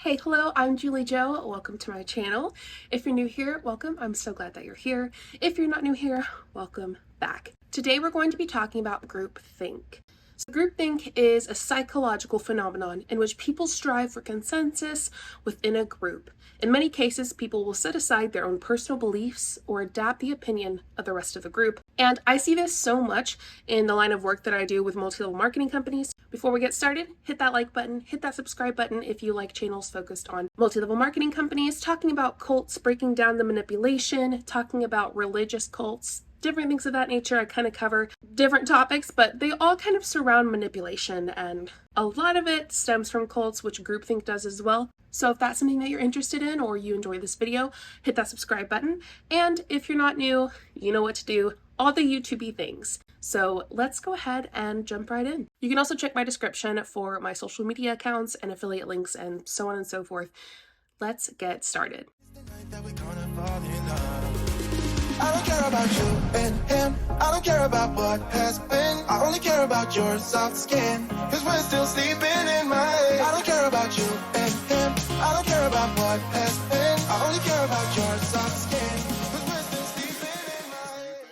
Hey, hello, I'm JulieJo. Welcome to my channel. If you're new here, welcome. I'm so glad that you're here. If you're not new here, welcome back. Today we're going to be talking about groupthink. So groupthink is a psychological phenomenon in which people strive for consensus within a group. In many cases, people will set aside their own personal beliefs or adapt the opinion of the rest of the group. And I see this so much in the line of work that I do with multi-level marketing companies. Before we get started, hit that like button, hit that subscribe button if you like channels focused on multi-level marketing companies, talking about cults, breaking down the manipulation, talking about religious cults, different things of that nature. I kind of cover different topics, but they all kind of surround manipulation, and a lot of it stems from cults, which groupthink does as well. So if that's something that you're interested in or you enjoy this video, hit that subscribe button. And if you're not new, you know what to do, all the YouTube-y things. So let's go ahead and jump right in. You can also check my description for my social media accounts and affiliate links and so on and so forth. Let's get started. I don't care about you and him. I don't care about what has been. I only care about your soft skin, cause we're still sleeping in my head. I don't care about you and him. I don't care about what has been. I only care about your soft skin, cause we're still sleeping in my head.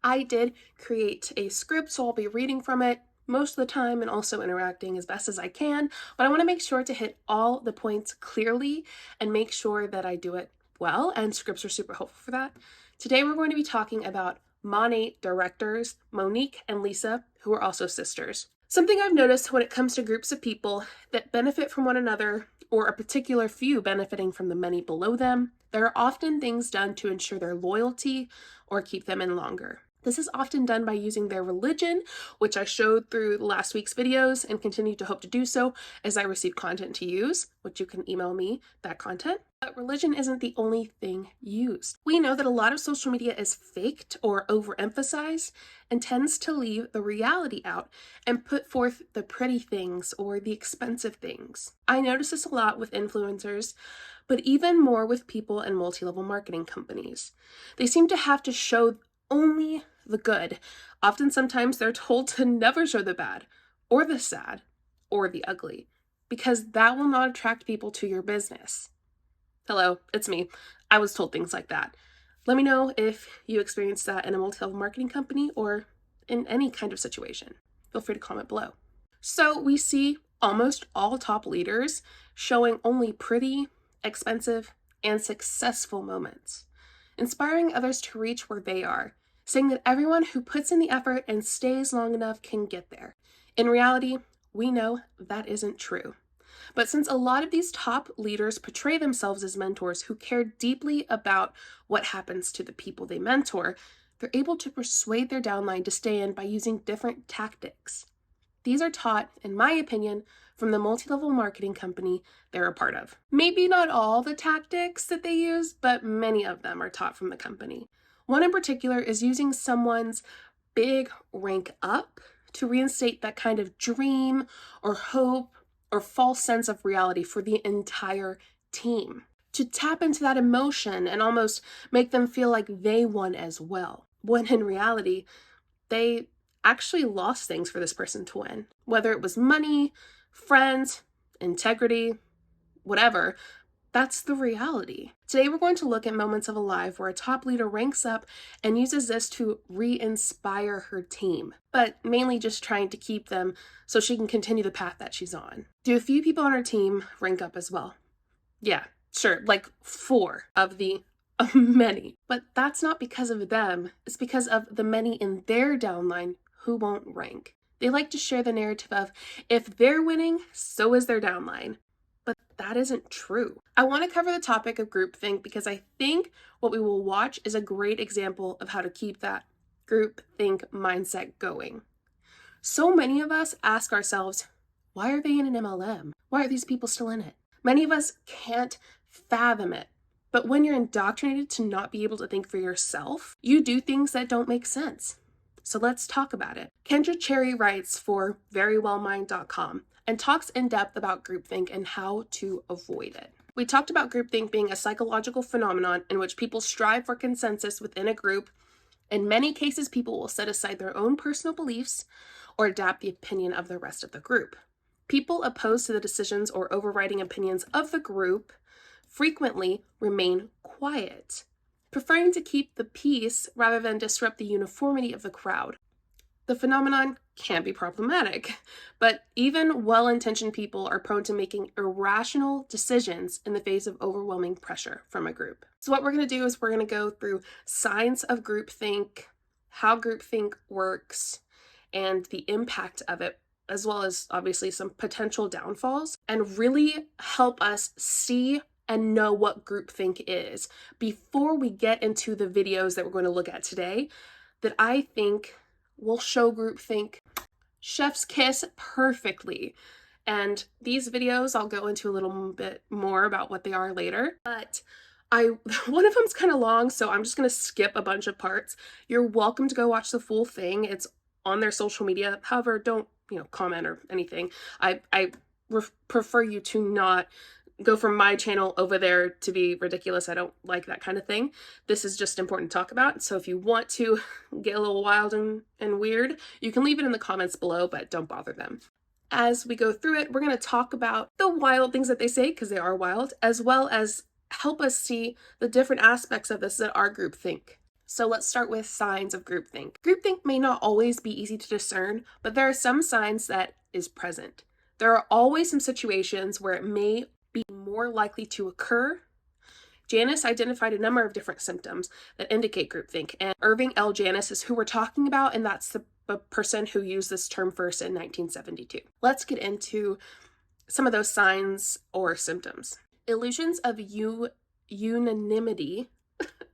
I did create a script, so I'll be reading from it most of the time and also interacting as best as I can, but I want to make sure to hit all the points clearly and make sure that I do it well, and scripts are super helpful for that. Today we're going to be talking about Monat directors, Monique and Lisa, who are also sisters. Something I've noticed when it comes to groups of people that benefit from one another, or a particular few benefiting from the many below them, there are often things done to ensure their loyalty or keep them in longer. This is often done by using their religion, which I showed through last week's videos and continue to hope to do so as I receive content to use, which you can email me that content. But religion isn't the only thing used. We know that a lot of social media is faked or overemphasized and tends to leave the reality out and put forth the pretty things or the expensive things. I notice this a lot with influencers, but even more with people in multi-level marketing companies. They seem to have to show only the good. Often, sometimes they're told to never show the bad, or the sad, or the ugly, because that will not attract people to your business. Hello, it's me. I was told things like that. Let me know if you experienced that in a multi-level marketing company or in any kind of situation. Feel free to comment below. So we see almost all top leaders showing only pretty, expensive, and successful moments, inspiring others to reach where they are, saying that everyone who puts in the effort and stays long enough can get there. In reality, we know that isn't true. But since a lot of these top leaders portray themselves as mentors who care deeply about what happens to the people they mentor, they're able to persuade their downline to stay in by using different tactics. These are taught, in my opinion, from the multi-level marketing company they're a part of. Maybe not all the tactics that they use, but many of them are taught from the company. One in particular is using someone's big rank up to reinstate that kind of dream or hope or false sense of reality for the entire team, to tap into that emotion and almost make them feel like they won as well, when in reality, they actually lost things for this person to win. Whether it was money, friends, integrity, whatever, that's the reality. Today we're going to look at moments of a life where a top leader ranks up and uses this to re-inspire her team, but mainly just trying to keep them so she can continue the path that she's on. Do a few people on her team rank up as well? Yeah, sure, like 4 of the many. But that's not because of them, it's because of the many in their downline who won't rank. They like to share the narrative of, if they're winning, so is their downline. But that isn't true. I want to cover the topic of groupthink because I think what we will watch is a great example of how to keep that groupthink mindset going. So many of us ask ourselves, why are they in an MLM? Why are these people still in it? Many of us can't fathom it. But when you're indoctrinated to not be able to think for yourself, you do things that don't make sense. So let's talk about it. Kendra Cherry writes for verywellmind.com and talks in depth about groupthink and how to avoid it. We talked about groupthink being a psychological phenomenon in which people strive for consensus within a group. In many cases, people will set aside their own personal beliefs or adapt the opinion of the rest of the group. People opposed to the decisions or overriding opinions of the group frequently remain quiet, preferring to keep the peace rather than disrupt the uniformity of the crowd. The phenomenon can be problematic, but even well-intentioned people are prone to making irrational decisions in the face of overwhelming pressure from a group. So what we're going to do is we're going to go through signs of groupthink, how groupthink works, and the impact of it, as well as obviously some potential downfalls, and really help us see and know what groupthink is before we get into the videos that we're going to look at today that I think will show groupthink chef's kiss perfectly. And these videos, I'll go into a little bit more about what they are later, but one of them's kind of long, so I'm just going to skip a bunch of parts. You're welcome to go watch the full thing. It's on their social media. However, don't, comment or anything. I prefer you to not go from my channel over there to be ridiculous. I don't like that kind of thing. This is just important to talk about. So if you want to get a little wild and weird, you can leave it in the comments below, but don't bother them. As we go through it, we're going to talk about the wild things that they say, because they are wild, as well as help us see the different aspects of this that are groupthink. So let's start with signs of groupthink. Groupthink may not always be easy to discern, but there are some signs that is present. There are always some situations where it may be more likely to occur. Janice identified a number of different symptoms that indicate groupthink, and Irving L. Janice is who we're talking about, and that's the person who used this term first in 1972. Let's get into some of those signs or symptoms. Illusions of unanimity,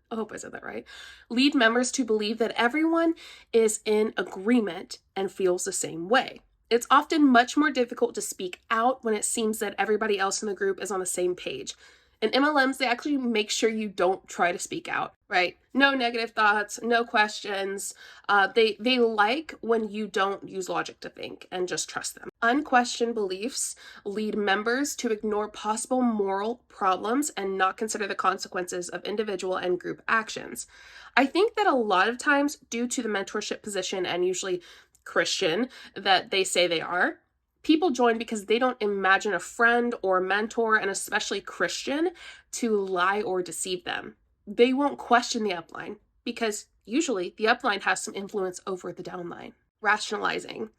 I hope I said that right, lead members to believe that everyone is in agreement and feels the same way. It's often much more difficult to speak out when it seems that everybody else in the group is on the same page. In MLMs, they actually make sure you don't try to speak out, right? No negative thoughts, no questions. They like when you don't use logic to think and just trust them. Unquestioned beliefs lead members to ignore possible moral problems and not consider the consequences of individual and group actions. I think that a lot of times, due to the mentorship position and usually Christian that they say they are, people join because they don't imagine a friend or a mentor, and especially Christian, to lie or deceive them. They won't question the upline because usually the upline has some influence over the downline. Rationalizing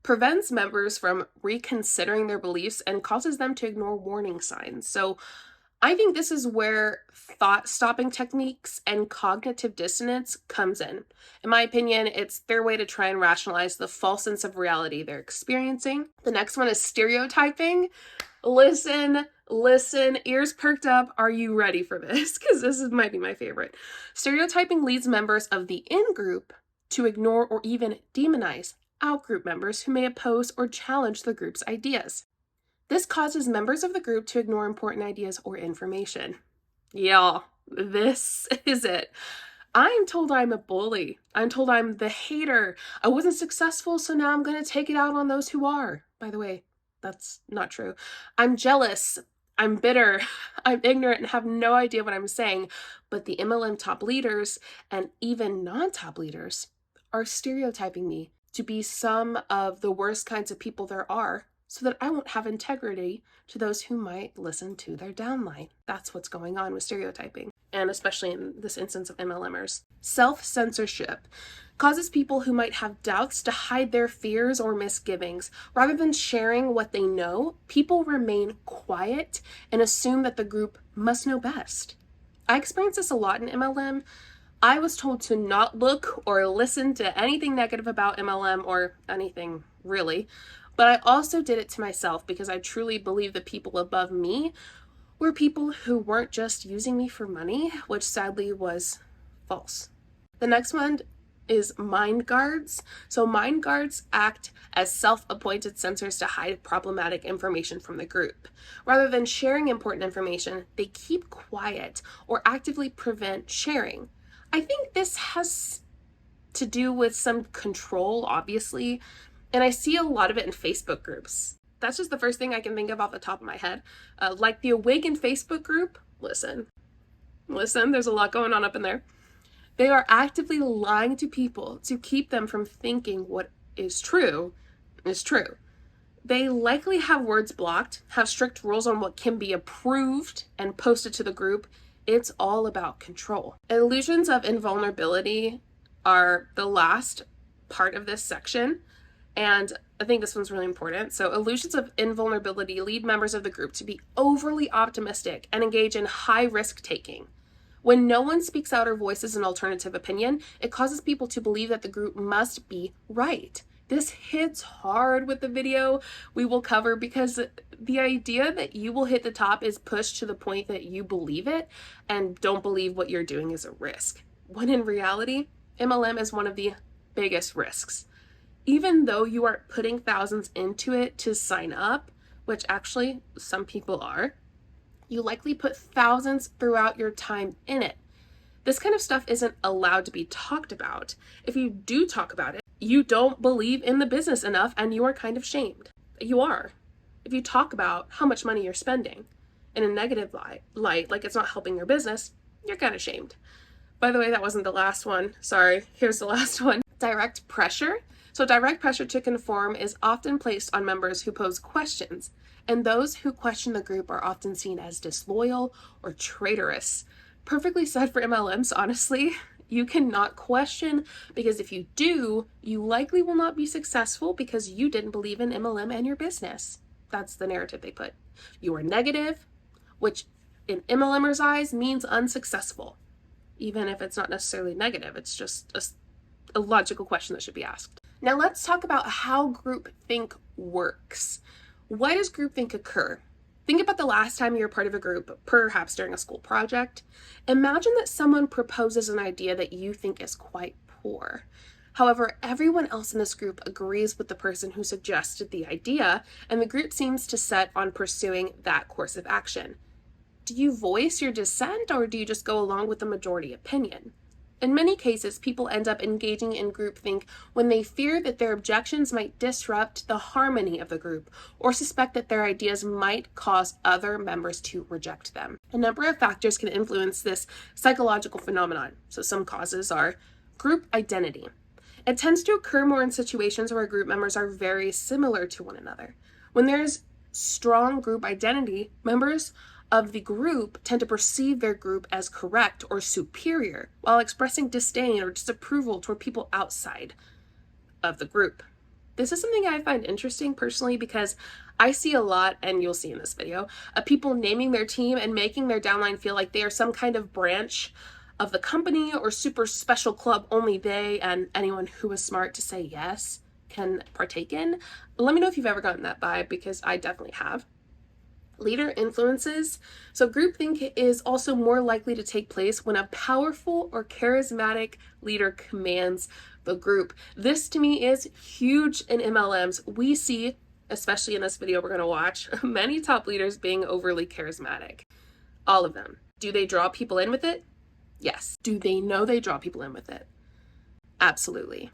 prevents members from reconsidering their beliefs and causes them to ignore warning signs. So I think this is where thought-stopping techniques and cognitive dissonance comes in. In my opinion, it's their way to try and rationalize the false sense of reality they're experiencing. The next one is stereotyping. Listen, ears perked up. Are you ready for this? Because might be my favorite. Stereotyping leads members of the in-group to ignore or even demonize out-group members who may oppose or challenge the group's ideas. This causes members of the group to ignore important ideas or information. Y'all, this is it. I'm told I'm a bully. I'm told I'm the hater. I wasn't successful, so now I'm going to take it out on those who are. By the way, that's not true. I'm jealous. I'm bitter. I'm ignorant and have no idea what I'm saying. But the MLM top leaders and even non-top leaders are stereotyping me to be some of the worst kinds of people there are, so that I won't have integrity to those who might listen to their downline. That's what's going on with stereotyping, and especially in this instance of MLMers. Self-censorship causes people who might have doubts to hide their fears or misgivings. Rather than sharing what they know, people remain quiet and assume that the group must know best. I experienced this a lot in MLM. I was told to not look or listen to anything negative about MLM or anything really. But I also did it to myself because I truly believe the people above me were people who weren't just using me for money, which sadly was false. The next one is mind guards. So mind guards act as self-appointed censors to hide problematic information from the group. Rather than sharing important information, they keep quiet or actively prevent sharing. I think this has to do with some control, obviously. And I see a lot of it in Facebook groups. That's just the first thing I can think of off the top of my head. Like the Awakened Facebook group, listen, there's a lot going on up in there. They are actively lying to people to keep them from thinking what is true is true. They likely have words blocked, have strict rules on what can be approved and posted to the group. It's all about control. Illusions of invulnerability are the last part of this section, and I think this one's really important. So illusions of invulnerability lead members of the group to be overly optimistic and engage in high risk taking. When no one speaks out or voices an alternative opinion, it causes people to believe that the group must be right. This hits hard with the video we will cover, because the idea that you will hit the top is pushed to the point that you believe it and don't believe what you're doing is a risk, when in reality, MLM is one of the biggest risks. Even though you are putting thousands into it to sign up, which actually some people are, you likely put thousands throughout your time in it. This kind of stuff isn't allowed to be talked about. If you do talk about it, you don't believe in the business enough and you are kind of shamed. You are. If you talk about how much money you're spending in a negative light, like it's not helping your business, you're kind of shamed. By the way, that wasn't the last one. Sorry, here's the last one. Direct pressure. So direct pressure to conform is often placed on members who pose questions, and those who question the group are often seen as disloyal or traitorous. Perfectly said for MLMs, honestly. You cannot question, because if you do, you likely will not be successful because you didn't believe in MLM and your business. That's the narrative they put. You are negative, which in MLMers' eyes means unsuccessful. Even if it's not necessarily negative, it's just a logical question that should be asked. Now let's talk about how groupthink works. Why does groupthink occur? Think about the last time you were part of a group, perhaps during a school project. Imagine that someone proposes an idea that you think is quite poor. However, everyone else in this group agrees with the person who suggested the idea, and the group seems to set on pursuing that course of action. Do you voice your dissent, or do you just go along with the majority opinion? In many cases, people end up engaging in groupthink when they fear that their objections might disrupt the harmony of the group, or suspect that their ideas might cause other members to reject them. A number of factors can influence this psychological phenomenon. So some causes are group identity. It tends to occur more in situations where group members are very similar to one another. When there's strong group identity, members of the group tend to perceive their group as correct or superior, while expressing disdain or disapproval toward people outside of the group. This is something I find interesting personally, because I see a lot, and you'll see in this video, of people naming their team and making their downline feel like they are some kind of branch of the company or super special club only they and anyone who is smart to say yes can partake in. Let me know if you've ever gotten that vibe, because I definitely have. Leader influences. So groupthink is also more likely to take place when a powerful or charismatic leader commands the group. This to me is huge in MLMs. We see, especially in this video we're going to watch, many top leaders being overly charismatic. All of them. Do they draw people in with it? Yes. Do they know they draw people in with it? Absolutely.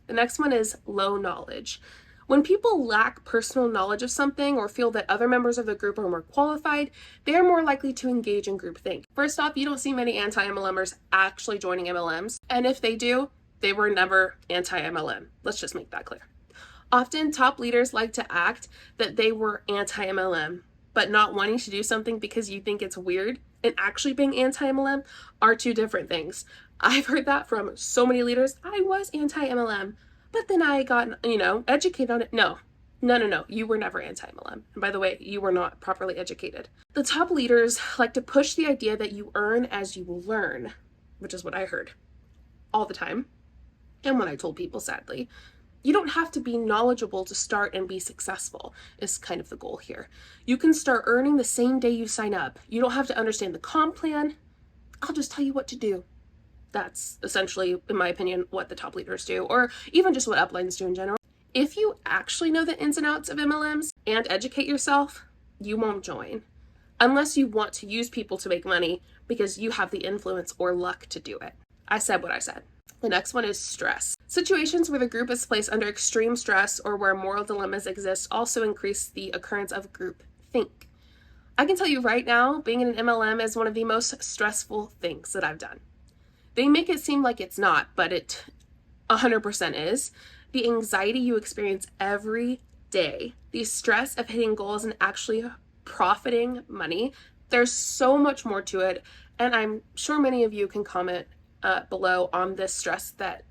The next one is low knowledge. When people lack personal knowledge of something or feel that other members of the group are more qualified, they are more likely to engage in groupthink. First off, you don't see many anti-MLMers actually joining MLMs, and if they do, they were never anti-MLM. Let's just make that clear. Often, top leaders like to act that they were anti-MLM, but not wanting to do something because you think it's weird and actually being anti-MLM are two different things. I've heard that from so many leaders. I was anti-MLM, but then I got, educated on it. No. You were never anti-MLM. And by the way, you were not properly educated. The top leaders like to push the idea that you earn as you learn, which is what I heard all the time. And when I told people, sadly, you don't have to be knowledgeable to start and be successful is kind of the goal here. You can start earning the same day you sign up. You don't have to understand the comp plan. I'll just tell you what to do. That's essentially, in my opinion, what the top leaders do, or even just what uplines do in general. If you actually know the ins and outs of MLMs and educate yourself, you won't join, unless you want to use people to make money because you have the influence or luck to do it. I said what I said. The next one is stress. Situations where the group is placed under extreme stress or where moral dilemmas exist also increase the occurrence of groupthink. I can tell you right now, being in an MLM is one of the most stressful things that I've done. They make it seem like it's not, but it 100% is. The anxiety you experience every day. The stress of hitting goals and actually profiting money, there's so much more to it, and I'm sure many of you can comment below on this stress that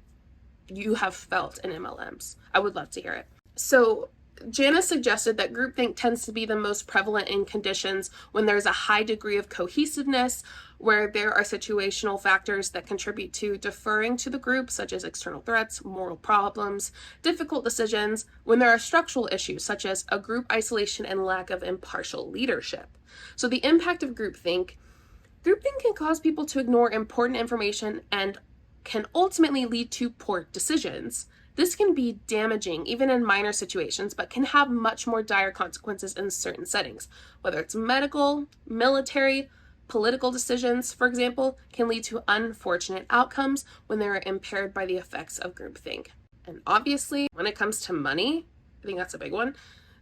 you have felt in MLMs. I would love to hear it. So Janice suggested that groupthink tends to be the most prevalent in conditions when there's a high degree of cohesiveness, where there are situational factors that contribute to deferring to the group, such as external threats, moral problems, difficult decisions, when there are structural issues, such as a group isolation and lack of impartial leadership. So the impact of groupthink can cause people to ignore important information and can ultimately lead to poor decisions. This can be damaging even in minor situations, but can have much more dire consequences in certain settings. Whether it's medical, military, political decisions, for example, can lead to unfortunate outcomes when they are impaired by the effects of groupthink. And obviously, when it comes to money, I think that's a big one,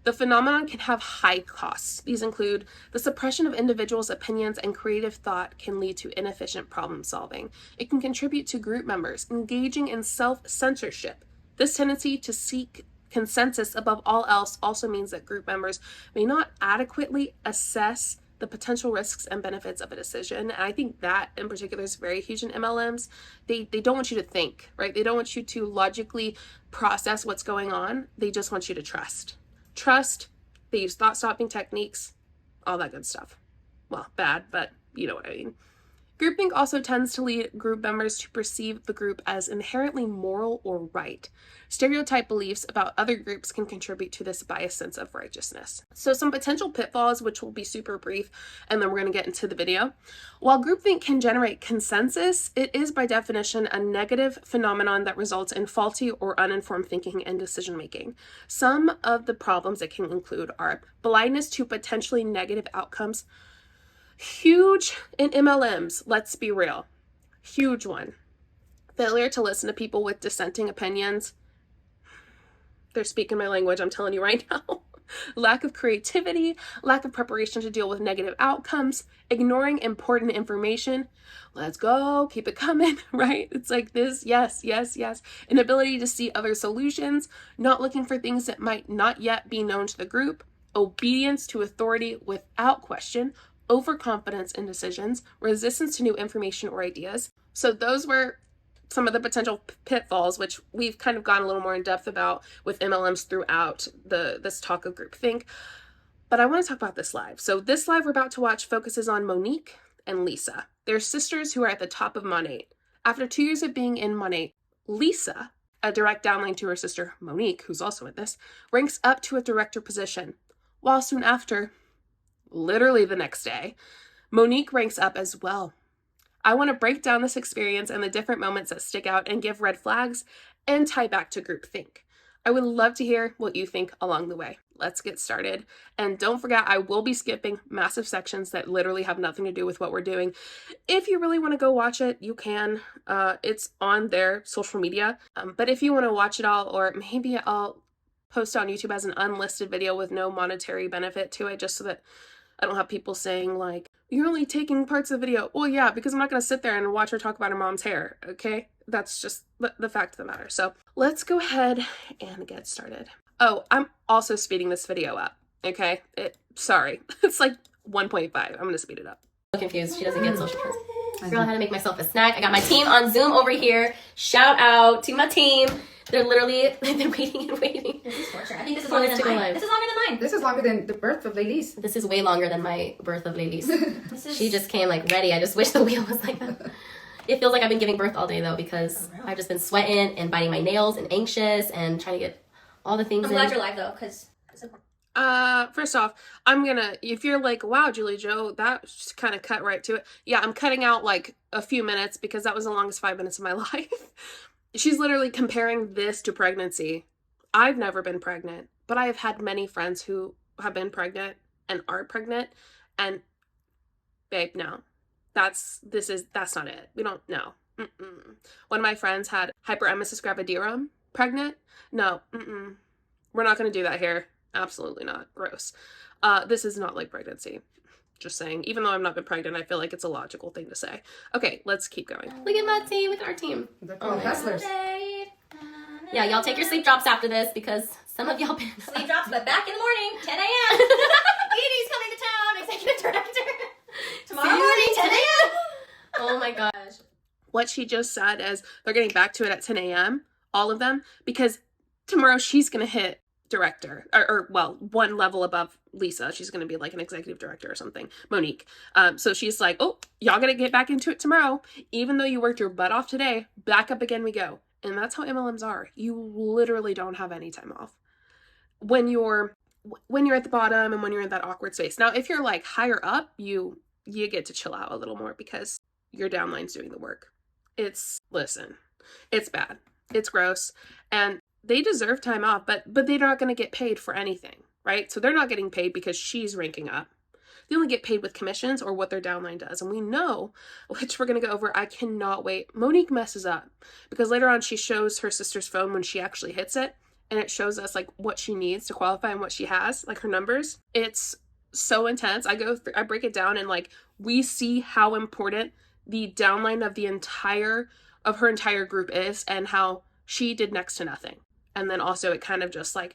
the phenomenon can have high costs. These include the suppression of individuals' opinions, and creative thought can lead to inefficient problem solving. It can contribute to group members engaging in self-censorship. This tendency to seek consensus above all else also means that group members may not adequately assess the potential risks and benefits of a decision. And I think that in particular is very huge in MLMs. They don't want you to think, right? They don't want you to logically process what's going on. They just want you to trust. They use thought-stopping techniques, all that good stuff. Well, bad, but you know what I mean. Groupthink also tends to lead group members to perceive the group as inherently moral or right. Stereotype beliefs about other groups can contribute to this biased sense of righteousness. So some potential pitfalls, which will be super brief, and then we're going to get into the video. While groupthink can generate consensus, it is by definition a negative phenomenon that results in faulty or uninformed thinking and decision making. Some of the problems it can include are blindness to potentially negative outcomes. Huge in MLMs, let's be real. Huge one. Failure to listen to people with dissenting opinions. They're speaking my language, I'm telling you right now. Lack of creativity, lack of preparation to deal with negative outcomes, ignoring important information. Let's go, keep it coming, right? It's like this, yes. Inability to see other solutions, not looking for things that might not yet be known to the group, obedience to authority without question, overconfidence in decisions, resistance to new information or ideas. So those were some of the potential pitfalls, which we've kind of gone a little more in depth about with MLMs throughout this talk of groupthink. But I want to talk about this live. So this live we're about to watch focuses on Monique and Lisa. They're sisters who are at the top of Monat. After 2 years of being in Monat, Lisa, a direct downline to her sister Monique, who's also in this, ranks up to a director position, while soon after, literally the next day, Monique ranks up as well. I want to break down this experience and the different moments that stick out and give red flags and tie back to groupthink. I would love to hear what you think along the way. Let's get started. And don't forget, I will be skipping massive sections that literally have nothing to do with what we're doing. If you really want to go watch it, you can. It's on their social media. But if you want to watch it all, or maybe I'll post on YouTube as an unlisted video with no monetary benefit to it, just so that I don't have people saying like, you're only taking parts of the video. Well, yeah, because I'm not going to sit there and watch her talk about her mom's hair, okay? That's just the fact of the matter. So let's go ahead and get started. Oh, I'm also speeding this video up, okay? Sorry, it's like 1.5. I'm going to speed it up. So confused. She doesn't get social cues. Girl, I had to make myself a snack. I got my team on Zoom over here. Shout out to my team. They're literally, they've been waiting and waiting. This is torture. I think this is longer than mine. This is longer than mine. This is longer than the birth of Ladies. This is way longer than my birth of Ladies. She just came like ready. I just wish the wheel was like that. It feels like I've been giving birth all day though, because I've just been sweating and biting my nails and anxious and trying to get all the things I'm glad you're live though, because it's important. First off, if you're like, wow, JulieJo, that just kind of cut right to it. Yeah, I'm cutting out like a few minutes because that was the longest 5 minutes of my life. She's literally comparing this to pregnancy. I've never been pregnant, but I have had many friends who have been pregnant and are pregnant. And babe, no, that's not it. We don't know. One of my friends had hyperemesis gravidarum, pregnant. No, we're not going to do that here. Absolutely not. Gross. This is not like pregnancy. Just saying. Even though I've not been pregnant, I feel like it's a logical thing to say. Okay, let's keep going. Look at my team. Look at our team. They're called hustlers. Yeah, y'all take your sleep drops after this because Some of y'all been Sleep drops, but back in the morning, 10 a.m. Edie's coming to town, executive director. Tomorrow morning, 10 a.m. Oh my gosh. What she just said is they're getting back to it at 10 a.m., all of them, because tomorrow she's going to hit director, or well, one level above Lisa. She's going to be like an executive director or something, Monique. So she's like, oh, y'all got to get back into it tomorrow. Even though you worked your butt off today, back up again we go. And that's how MLMs are. You literally don't have any time off when you're at the bottom and when you're in that awkward space. Now, if you're like higher up, you get to chill out a little more because your downline's doing the work. Listen, it's bad. It's gross. And they deserve time off, but they're not going to get paid for anything, right? So they're not getting paid because she's ranking up. They only get paid with commissions or what their downline does. And we know, which we're going to go over, I cannot wait. Monique messes up because later on she shows her sister's phone when she actually hits it. And it shows us like what she needs to qualify and what she has, like her numbers. It's so intense. I break it down and like we see how important the downline of her entire group is and how she did next to nothing. And then also it kind of just like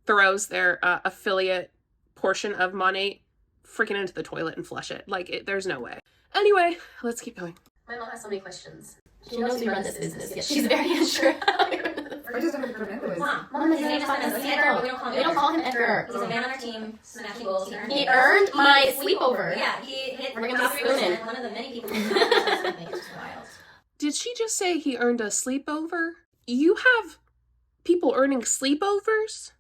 throws their affiliate portion of Monat freaking into the toilet and flush it. Like there's no way. Anyway, let's keep going. My mom has so many questions. She knows we run this business, yet she's very unsure. I just don't remember this. Mom, his name is Edgar. We don't call him Edgar. He's a man on our team, smashing goals. He earned my sleepover. Yeah, he hit We're gonna be spooning. one of the many people who it's just wild. Did she just say he earned a sleepover? You have people earning sleepovers?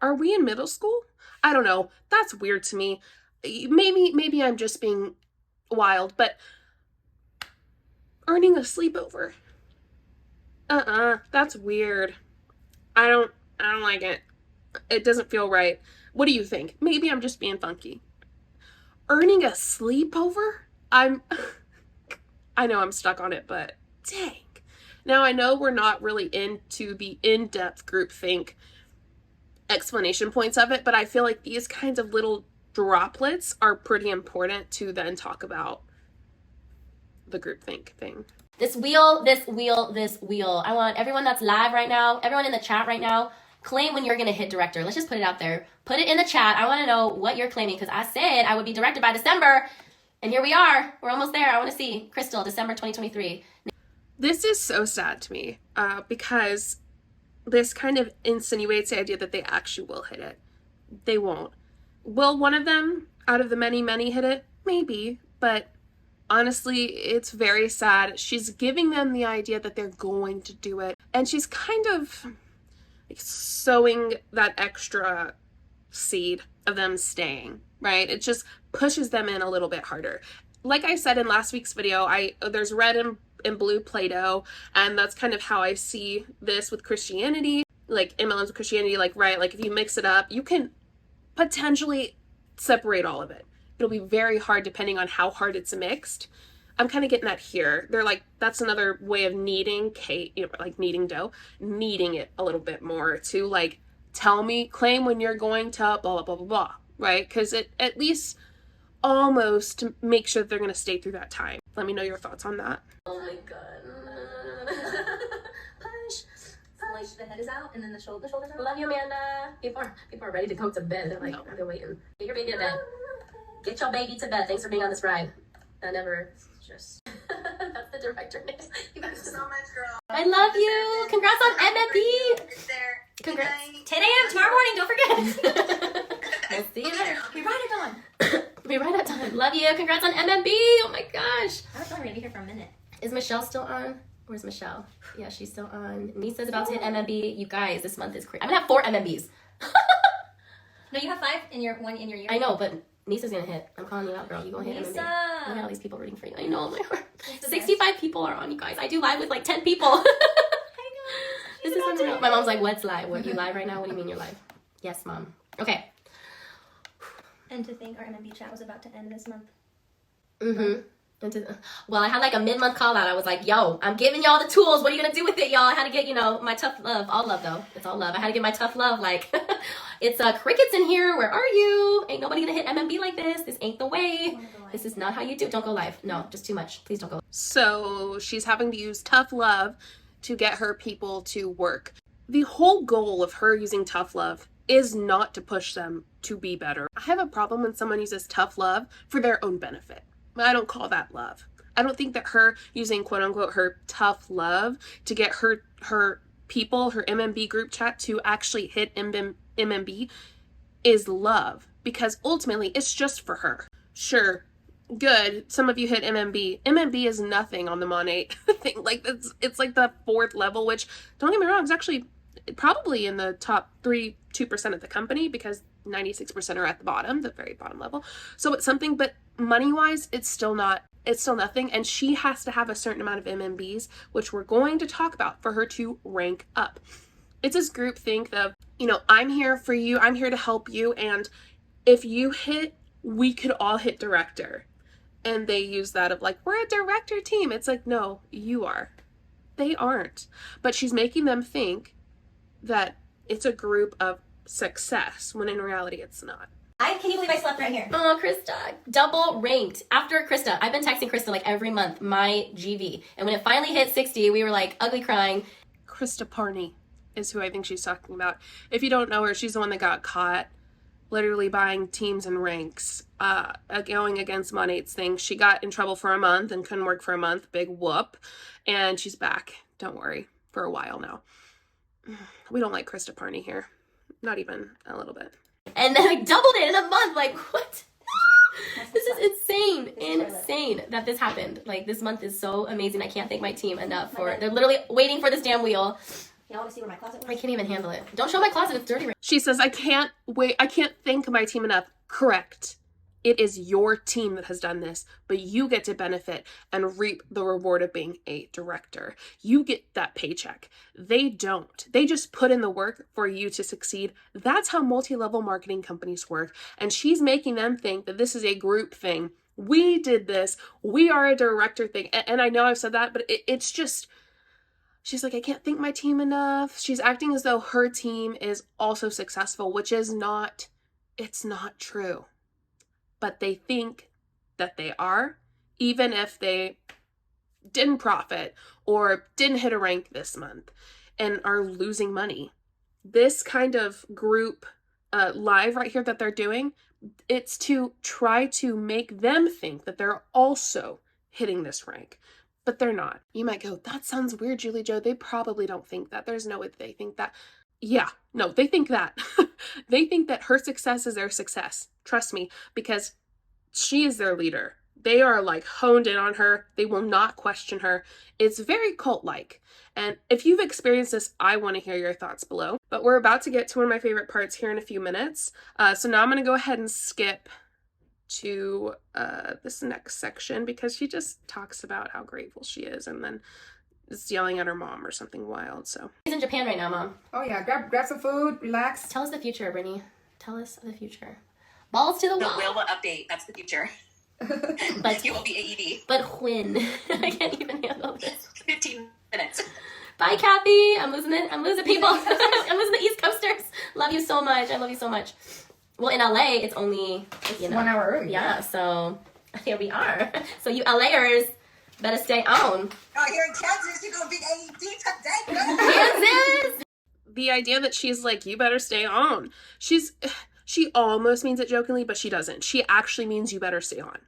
Are we in middle school? I don't know. That's weird to me. Maybe I'm just being wild, but earning a sleepover? That's weird. I don't like it. It doesn't feel right. What do you think? Maybe I'm just being funky. Earning a sleepover? I know I'm stuck on it, but dang. Now I know we're not really into the in-depth groupthink explanation points of it, but I feel like these kinds of little droplets are pretty important to then talk about the groupthink thing. This wheel. I want everyone that's live right now, everyone in the chat right now, claim when you're going to hit director. Let's just put it out there. Put it in the chat. I want to know what you're claiming because I said I would be directed by December. And here we are. We're almost there. I want to see. Crystal, December 2023. This is so sad to me because this kind of insinuates the idea that they actually will hit it. They won't. Will one of them out of the many hit it? Maybe, but honestly, it's very sad. She's giving them the idea that they're going to do it, and she's kind of like sowing that extra seed of them staying, right? It just pushes them in a little bit harder. Like I said in last week's video, there's red and blue Play-Doh, and that's kind of how I see this with Christianity, like MLMs with Christianity, like, right, like if you mix it up, you can potentially separate all of it. It'll be very hard depending on how hard it's mixed. I'm kind of getting that here. They're like, that's another way of kneading like kneading dough, kneading it a little bit more to like, claim when you're going to blah, blah, blah, blah, blah, right? Because it at least almost make sure that they're going to stay through that time. Let me know your thoughts on that. Oh my god. Push. So like the head is out and then the shoulders are Love you, Amanda. People are ready to go to bed. They're like, they're waiting. Get your baby to bed. Get your baby to bed. Thanks for being on this ride. I never just. That's the director name. You guys so much, girl. I love you. Congrats on MMP. It's there. Congrats. 10 a.m. tomorrow morning, don't forget. We'll see you there. Be right at dawn. Be right at time. Love you. Congrats on MMB. Oh my gosh. I was only gonna be here for a minute. Is Michelle still on? Where's Michelle? Yeah, she's still on. Nisa's about to hit MMB. You guys, this month is crazy. I'm gonna have 4 MMBs. No, you have 5 in your year. I know, but Nisa's gonna hit. I'm calling you out, girl. You gonna hit Nisa. MMB. Look at all these people rooting for you. I know, my heart. 65 people are on, you guys. I do live with like 10 people. This is unreal. My mom's like, what's live? What, you live right now? What do you mean you're live? Yes, mom. Okay. And to think our MMB chat was about to end this month. Well, I had like a mid-month call out. I was like, yo, I'm giving y'all the tools. What are you gonna do with it, y'all? I had to get, my tough love. All love, though. It's all love. I had to get my tough love. Like, it's crickets in here. Where are you? Ain't nobody gonna hit MMB like this. This ain't the way. This is not how you do. Don't go live. No, just too much. Please don't go live. So she's having to use tough love to get her people to work. The whole goal of her using tough love is not to push them to be better. I have a problem when someone uses tough love for their own benefit. I don't call that love. I don't think that her using quote unquote her tough love to get her people, her MMB group chat to actually hit MMB is love, because ultimately it's just for her. Sure, good, some of you hit MMB. MMB is nothing on the Monat thing. Like, it's like the 4th level, which, don't get me wrong, it's actually probably in the top 2% of the company, because 96% are at the bottom, the very bottom level. So it's something, but money-wise, it's still nothing, and she has to have a certain amount of MMBs, which we're going to talk about, for her to rank up. It's this group think of, you know, I'm here for you, I'm here to help you, and if you hit, we could all hit director. And they use that of like, we're a director team. It's like, no, you are. They aren't. But she's making them think that it's a group of success, when in reality it's not. Can you believe I slept right here? Oh, Krista, double ranked. After Krista, I've been texting Krista like every month, my GV. And when it finally hit 60, we were like ugly crying. Krista Parney is who I think she's talking about. If you don't know her, she's the one that got caught literally buying teams and ranks, going against Monat's thing. She got in trouble for a month and couldn't work for a month. Big whoop. And she's back. Don't worry. For a while now. We don't like Krista Parney here. Not even a little bit. And then I doubled it in a month. Like, what? This is insane. Insane that this happened. Like, this month is so amazing. I can't thank my team enough for, they're literally waiting for this damn wheel. Y'all want to see where my closet was? I can't even handle it. Don't show my closet. It's dirty. She says, I can't wait. I can't thank my team enough. Correct. It is your team that has done this, but you get to benefit and reap the reward of being a director. You get that paycheck. They don't. They just put in the work for you to succeed. That's how multi-level marketing companies work. And she's making them think that this is a group thing. We did this. We are a director thing. And I know I've said that, but it's just, she's like, I can't thank my team enough. She's acting as though her team is also successful, which is not, it's not true. But they think that they are, even if they didn't profit or didn't hit a rank this month and are losing money. This kind of group live right here that they're doing, it's to try to make them think that they're also hitting this rank, but they're not. You might go, that sounds weird, JulieJo. They probably don't think that. There's no way they think that. Yeah, no, they think that. They think that her success is their success. Trust me, because she is their leader. They are like honed in on her. They will not question her. It's very cult-like. And if you've experienced this, I want to hear your thoughts below. But we're about to get to one of my favorite parts here in a few minutes. So now I'm going to go ahead and skip to this next section, because she just talks about how grateful she is and then is yelling at her mom or something wild. So She's in Japan right now, Mom. Oh yeah, grab some food, relax. Tell us the future, Brittany. Tell us the future. Balls to the The wall. whale will update. That's the future. But It will be AED. But when? I can't even handle this. 15 minutes. Bye, Kathy. I'm losing it. I'm losing people. I'm losing the East Coasters. Love you so much. I love you so much. Well, in LA, it's only, you know. 1 hour early. Yeah, so here we are. So you LAers better stay on. Oh, here in Kansas, you're going to be AED today. Kansas! the idea that she's like, you better stay on. She almost means it jokingly, but she doesn't. She actually means you better stay on.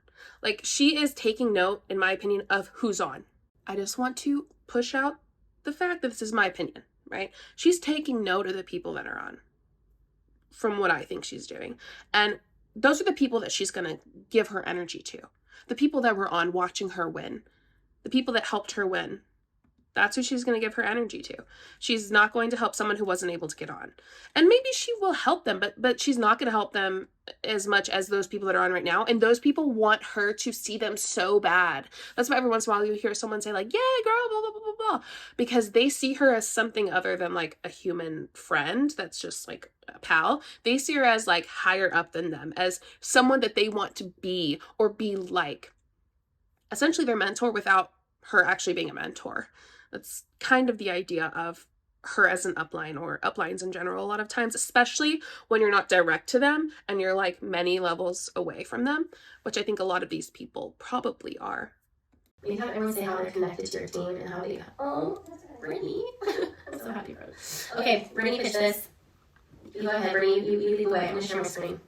Like, she is taking note, in my opinion, of who's on. I just want to push out the fact that this is my opinion, right? She's taking note of the people that are on, from what I think she's doing. And those are the people that she's going to give her energy to. The people that were on watching her win. The people that helped her win. That's who she's going to give her energy to. She's not going to help someone who wasn't able to get on. And maybe she will help them, but she's not going to help them as much as those people that are on right now. And those people want her to see them so bad. That's why every once in a while you hear someone say like, yay, girl, blah, blah, blah, blah, blah. Because they see her as something other than like a human friend that's just like a pal. They see her as like higher up than them, as someone that they want to be or be like. Essentially their mentor without her actually being a mentor. That's kind of the idea of her as an upline, or uplines in general a lot of times, especially when you're not direct to them and you're like many levels away from them, which I think a lot of these people probably are. Anytime everyone say how they're connected to your team and how they, oh, Brittany. I'm so happy for her. Okay, Brittany pitched this. You go ahead, Brittany. You lead the way. I'm going to share my screen.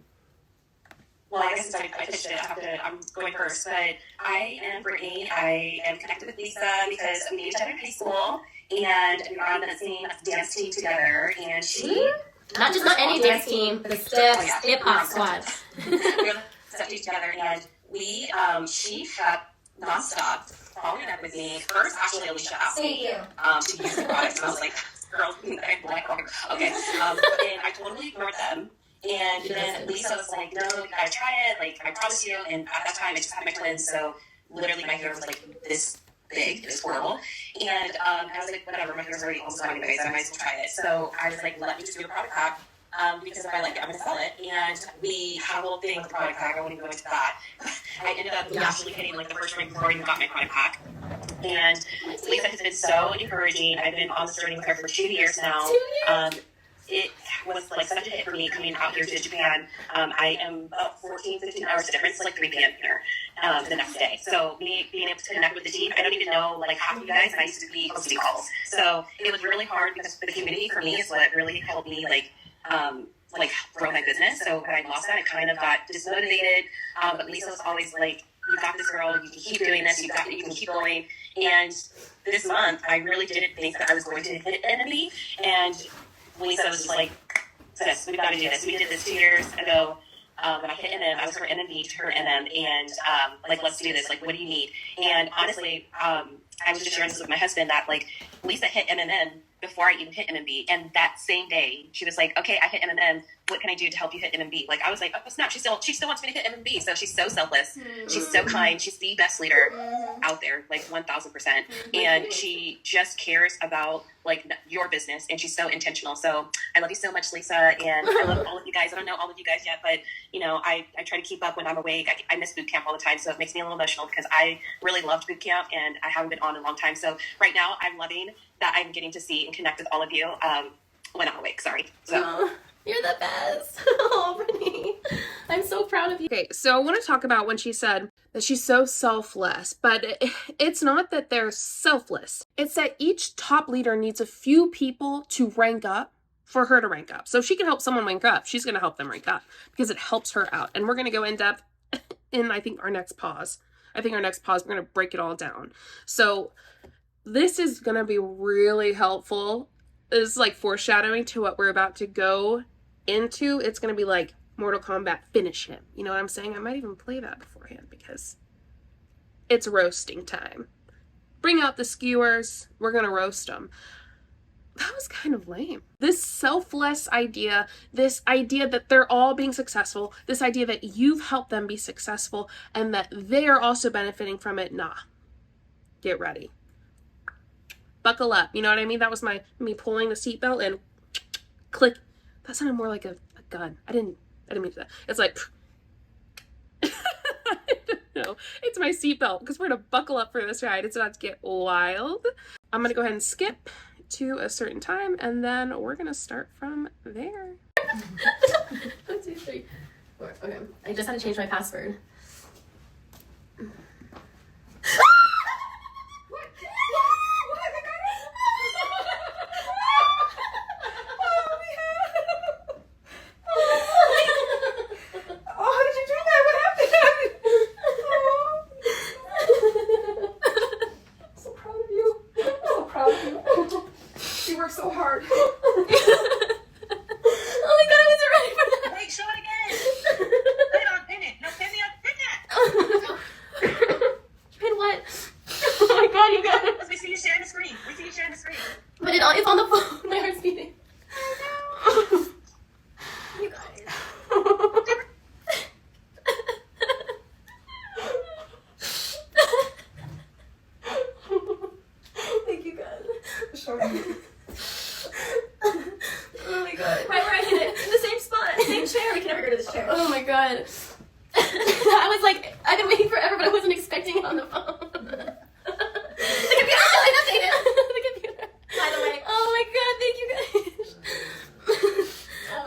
Well, I guess since I pitched it, I'm going first. But I am Brittany. I am connected with Lisa because we knew each other in high school, and we were on the same dance team together. And she, not any dance team, the Stiff Hip Hop Squad. we were stuck together, and she kept nonstop following up with me. First, actually, Alicia asked me to use the products, and I was like, girl, I'm black. Okay. And I totally ignored them. And then Lisa was like, no, you gotta try it. Like, I promise you. And at that time, I just had my twins, so literally my hair was like this big. It was horrible. And I was like, whatever, my hair's already almost gone anyways. I might as well try it. So I was like, let me just do a product pack. Because if I like it, I'm going to sell it. And we had a little thing with the product pack. I won't even go into that. I ended up actually hitting like the first ring before I even got my product pack. And Lisa has been so encouraging. I've been on this journey with her for 2 years now. It was like such a hit for me coming out here to Japan. I am about 14, 15 hours difference, like 3 p.m. here the next day. So being able to connect with the team, I don't even know like half of you guys, and I used to be hosting calls. So it was really hard because the community for me is what really helped me like grow my business. So when I lost that, I kind of got dismotivated. But Lisa was always like, you got this, girl. You can keep doing this. You can keep going. And this month, I really didn't think that I was going to hit enemy. And Lisa was just like, sis, we've got to do this. We did this 2 years ago. When I hit NM, I was her enemy to her NM. And like, let's do this. Like, what do you need? And honestly, I was just sharing this with my husband that like Lisa hit MMM before I even hit MMB. And that same day, she was like, okay, I hit MMM. What can I do to help you hit MMB? Like, I was like, oh, snap. She still wants me to hit MMB. So she's so selfless. Mm-hmm. She's so kind. She's the best leader out there, like 1,000%. And she just cares about like your business. And she's so intentional. So I love you so much, Lisa. And I love all of you guys. I don't know all of you guys yet, but you know, I try to keep up when I'm awake. I miss boot camp all the time. So it makes me a little emotional because I really loved boot camp and I haven't been on in a long time. So right now I'm loving that I'm getting to see and connect with all of you when I'm awake. Sorry. So. Oh, you're the best. Oh, Brittany. I'm so proud of you. Okay, so I want to talk about when she said that she's so selfless, but it's not that they're selfless. It's that each top leader needs a few people to rank up for her to rank up. So if she can help someone rank up, she's going to help them rank up because it helps her out. And we're going to go in depth in, I think, our next pause. We're going to break it all down. So this is going to be really helpful. It's like foreshadowing to what we're about to go into. It's going to be like Mortal Kombat, finish him. You know what I'm saying? I might even play that beforehand because it's roasting time. Bring out the skewers. We're going to roast them. That was kind of lame. This selfless idea, this idea that they're all being successful, this idea that you've helped them be successful and that they are also benefiting from it. Nah. Get ready. Buckle up. You know what I mean? That was me pulling the seatbelt and click. That sounded more like a gun. I didn't mean to do that. It's like I don't know. It's my seatbelt because we're gonna buckle up for this ride. It's about to get wild. I'm gonna go ahead and skip to a certain time and then we're gonna start from there. 1, 2, 3, 4. Okay. I just had to change my password. So hard. Oh my god, I wasn't ready for that. Wait, show it again. Pin it on, pin it. No, pin that. Pin what? Oh my god, you guys. We see you sharing the screen. But it's on the phone. My heart's beating. You guys. Thank you guys. Sure. Oh my god. Right where I hit it. In the same spot. Same chair. We can never go to this chair. Oh my god. I was like, I've been waiting forever, but I wasn't expecting it on the phone. The computer still updated. The computer. By the way. Oh my god, thank you guys.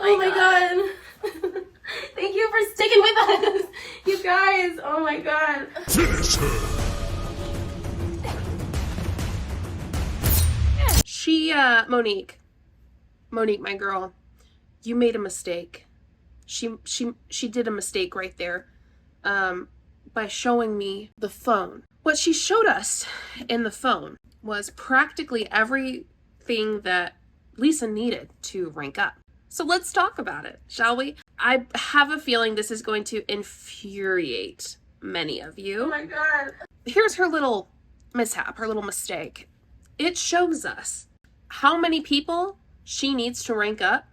Oh my god. Thank you for sticking with us. You guys. Oh my god. Finish her. Monique, my girl, you made a mistake. She did a mistake right there, by showing me the phone. What she showed us in the phone was practically everything that Lisa needed to rank up. So let's talk about it, shall we? I have a feeling this is going to infuriate many of you. Oh my God. Here's her little mishap, her little mistake. It shows us how many people she needs to rank up,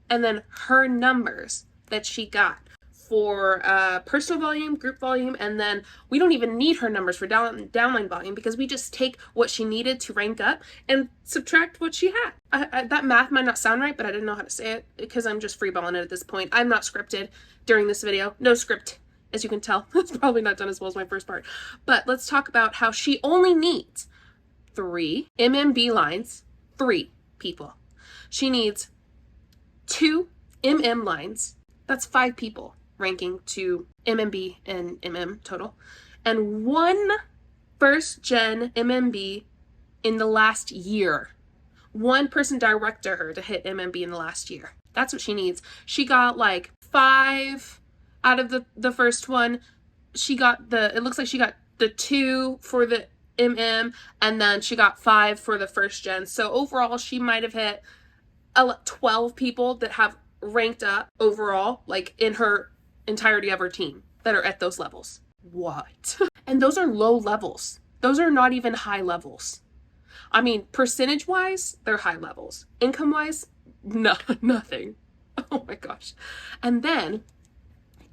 and then her numbers that she got for personal volume, group volume, and then we don't even need her numbers for downline volume because we just take what she needed to rank up and subtract what she had. That math might not sound right, but I didn't know how to say it because I'm just freeballing it at this point. I'm not scripted during this video. No script, as you can tell. It's probably not done as well as my first part. But let's talk about how she only needs 3 MMB lines, 3 people. She needs 2 MM lines. That's 5 people ranking to MMB and MM total. And 1 first gen MMB in the last year. 1 person direct to her to hit MMB in the last year. That's what she needs. She got like 5 out of the first one. She got it looks like she got the 2 for the MM, and then she got 5 for the first gen. So overall, she might have hit 12 people that have ranked up overall, like in her entirety of her team that are at those levels. What? And those are low levels. Those are not even high levels. I mean, percentage wise, they're high levels. Income wise, no, nothing. Oh my gosh. And then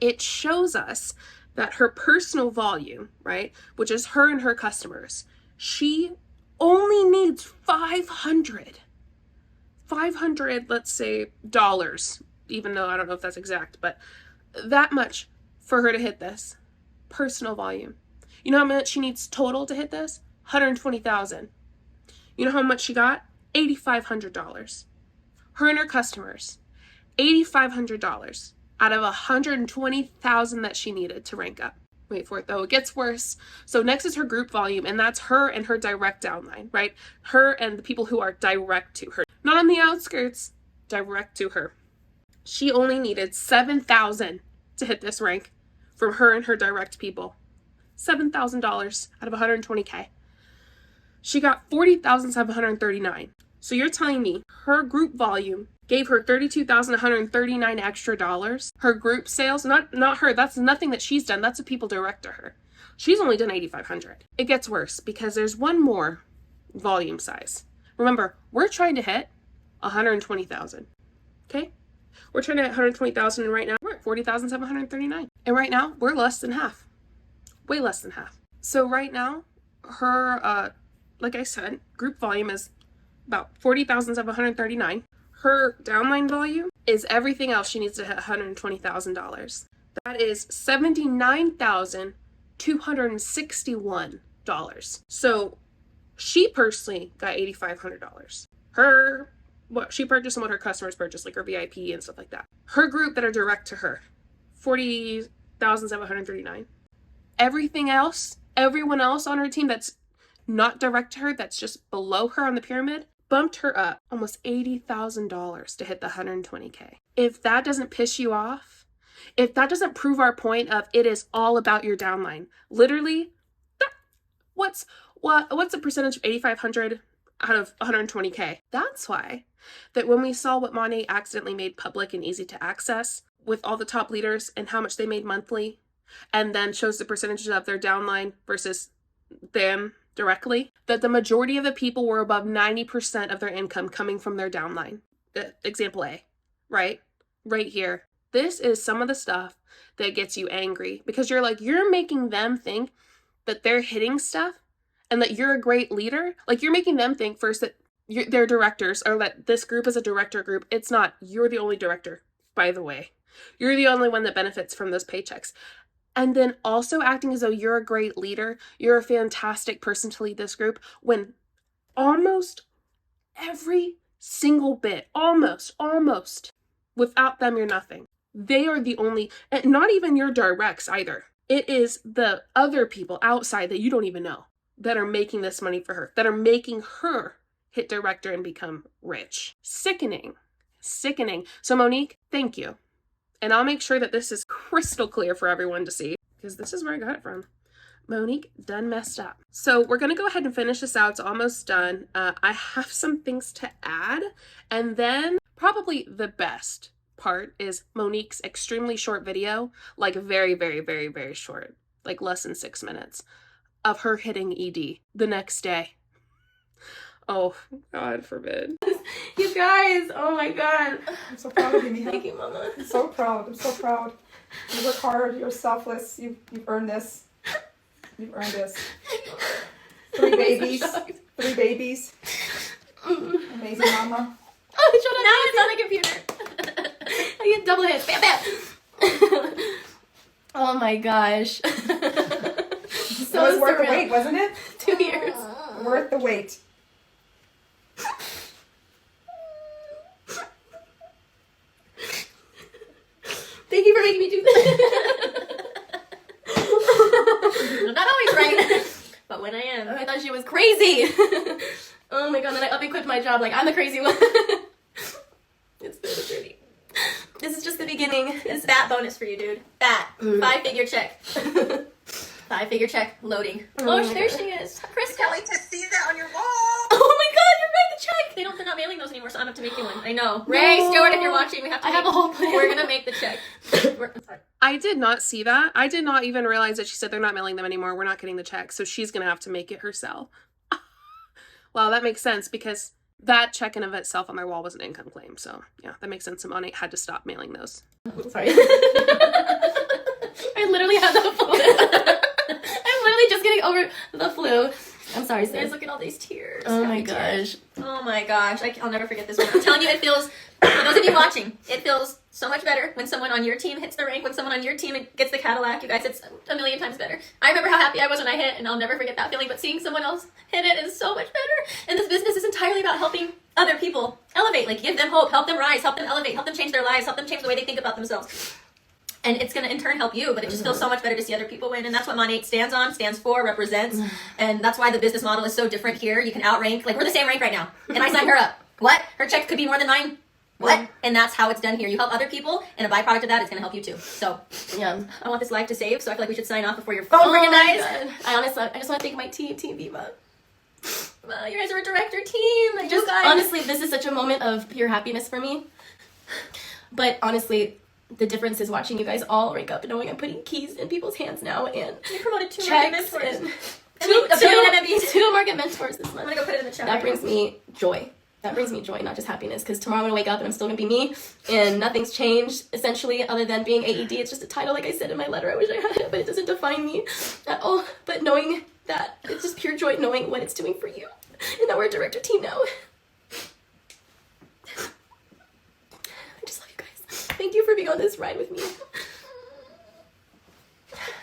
it shows us that her personal volume, right, which is her and her customers, she only needs 500, let's say, dollars, even though I don't know if that's exact, but that much for her to hit this personal volume. You know how much she needs total to hit this? $120,000. You know how much she got? $8,500. Her and her customers, $8,500 out of $120,000 that she needed to rank up. Wait for it though, it gets worse. So next is her group volume, and that's her and her direct downline, right? Her and the people who are direct to her. Not on the outskirts, direct to her. She only needed $7,000 to hit this rank from her and her direct people. $7,000 out of $120K. She got $40,739. So you're telling me her group volume gave her $32,139 extra dollars. Her group sales, not her, that's nothing that she's done. That's what people direct to her. She's only done $8,500. It gets worse because there's one more volume size. Remember, we're trying to hit $120,000. Okay? We're trying to hit 120,000, and right now we're at 40,739. And right now we're less than half. Way less than half. So right now her like I said, group volume is about 40,739. Her downline volume is everything else she needs to hit $120,000. That is $79,261. So she personally got $8,500. What she purchased and what her customers purchased, like her VIP and stuff like that. Her group that are direct to her, 40,739. Everything else, everyone else on her team that's not direct to her, that's just below her on the pyramid, bumped her up almost $80,000 to hit the 120K. If that doesn't piss you off, if that doesn't prove our point of it is all about your downline, literally, what's the percentage of 8,500 out of 120K? That's why that when we saw what Monat accidentally made public and easy to access with all the top leaders and how much they made monthly, and then shows the percentages of their downline versus them directly, that the majority of the people were above 90% of their income coming from their downline. Example A, right? Right here. This is some of the stuff that gets you angry because you're making them think that they're hitting stuff and that you're a great leader. Like, you're making them think first that they're directors, or that this group is a director group. It's not. You're the only director, by the way. You're the only one that benefits from those paychecks. And then also acting as though you're a great leader, you're a fantastic person to lead this group, when almost every single bit, almost, without them, you're nothing. They are the only, and not even your directs either. It is the other people outside that you don't even know that are making this money for her, that are making her hit director and become rich. Sickening. Sickening. So Monique, thank you. And I'll make sure that this is crystal clear for everyone to see, because this is where I got it from. Monique done messed up. So we're going to go ahead and finish this out. It's almost done. I have some things to add. And then probably the best part is Monique's extremely short video, like very, very, very, very short, like less than 6 minutes, of her hitting ED the next day. Oh, God forbid. You guys, oh my God. I'm so proud of you, Mija. Thank you, Mama. I'm so proud. I'm so proud. You work hard. You're selfless. You've earned this. You've earned this. 3 babies. 3 babies. Amazing, Mama. Oh, now it's on the computer. I get double hits. Bam, bam. Oh my gosh. It was worth the wait, wasn't it? 2 years. Worth the wait. Thank you for making me do that. I'm not always right, but when I am, I thought she was crazy. Oh my God, then I up-equipped my job like I'm the crazy one. It's been a journey. This is just the beginning. It's that bonus for you, dude. That 5-figure check. 5-figure check loading. Oh, there she is. Krista. Can't wait to see that on your wall. Oh my God, you're right. The check. They're not mailing those anymore, so I'm gonna have to make you one. I know. Ray, Stewart, if you're watching, we have to. I have a whole plan. We're gonna make the check. I did not see that. I did not even realize that she said they're not mailing them anymore. We're not getting the check. So she's going to have to make it herself. Well, that makes sense because that check in of itself on their wall was an income claim. So yeah, that makes sense. Monat had to stop mailing those. Sorry. I literally have the flu. I'm literally just getting over the flu. I'm sorry, sis. Guys, look at all these tears. Oh my Happy tears. gosh. Oh my gosh. I'll never forget this one. I'm telling you, it feels, for those of you watching, it feels so much better when someone on your team hits the rank, when someone on your team gets the Cadillac. You guys, it's a million times better. I remember how happy I was when I hit it, and I'll never forget that feeling, but seeing someone else hit it is so much better. And this business is entirely about helping other people elevate, like give them hope, help them rise, help them elevate, help them change their lives, help them change the way they think about themselves. And it's going to in turn help you, but it just feels so much better to see other people win. And that's what Monat stands for, represents. And that's why the business model is so different here. You can outrank, like we're the same rank right now. And I signed her up. What? Her check could be more than mine. What? And that's how it's done here. You help other people, and a byproduct of that is going to help you too. So, Yeah. I want this life to save, so I feel like we should sign off before your phone rings. I just want to thank my team Viva. Well, you guys are a director team. Like, you guys. Honestly, this is such a moment of pure happiness for me. But honestly, the difference is watching you guys all rank up and knowing I'm putting keys in people's hands now and We promoted 2 market checks mentors. and Two two market mentors this I'm month. going to go put it in the chat. That right brings me joy. That brings me joy, not just happiness, because tomorrow I'm going to wake up and I'm still going to be me, and nothing's changed, essentially, other than being AED. It's just a title, like I said in my letter. I wish I had it, but it doesn't define me at all. But knowing that, it's just pure joy knowing what it's doing for you, and that we're a director team now. I just love you guys. Thank you for being on this ride with me.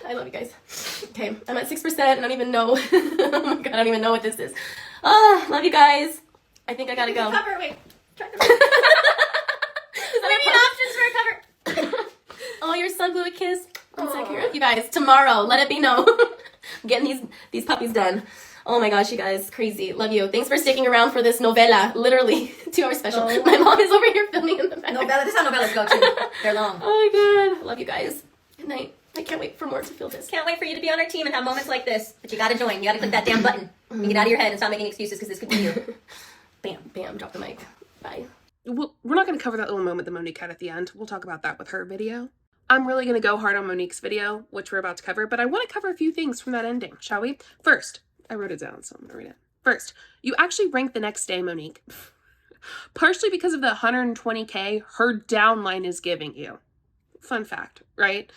I love you guys. Okay, I'm at 6%, and I don't even know. Oh my God, I don't even know what this is. Love you guys. I think I gotta go. Cover, wait. Try the cover. We need options for a cover. Oh, your son blew a kiss. I'm so curious. You guys, tomorrow, let it be known. I'm getting these puppies done. Oh my gosh, you guys, crazy. Love you. Thanks for sticking around for this novella. Literally, 2-hour special. Oh. My mom is over here filming in the back. Novella. This is how novellas go too. They're long. Oh my God. Love you guys. Good night. I can't wait for more to feel this. Can't wait for you to be on our team and have moments like this. But you gotta join. You gotta click that damn button. And get out of your head and stop making excuses because this could be you. Bam, bam, drop the mic. Bye. We're not going to cover that little moment that Monique had at the end. We'll talk about that with her video. I'm really going to go hard on Monique's video, which we're about to cover, but I want to cover a few things from that ending, shall we? First, I wrote it down, so I'm going to read it. First, you actually ranked the next day, Monique. Partially because of the 120K her downline is giving you. Fun fact, right?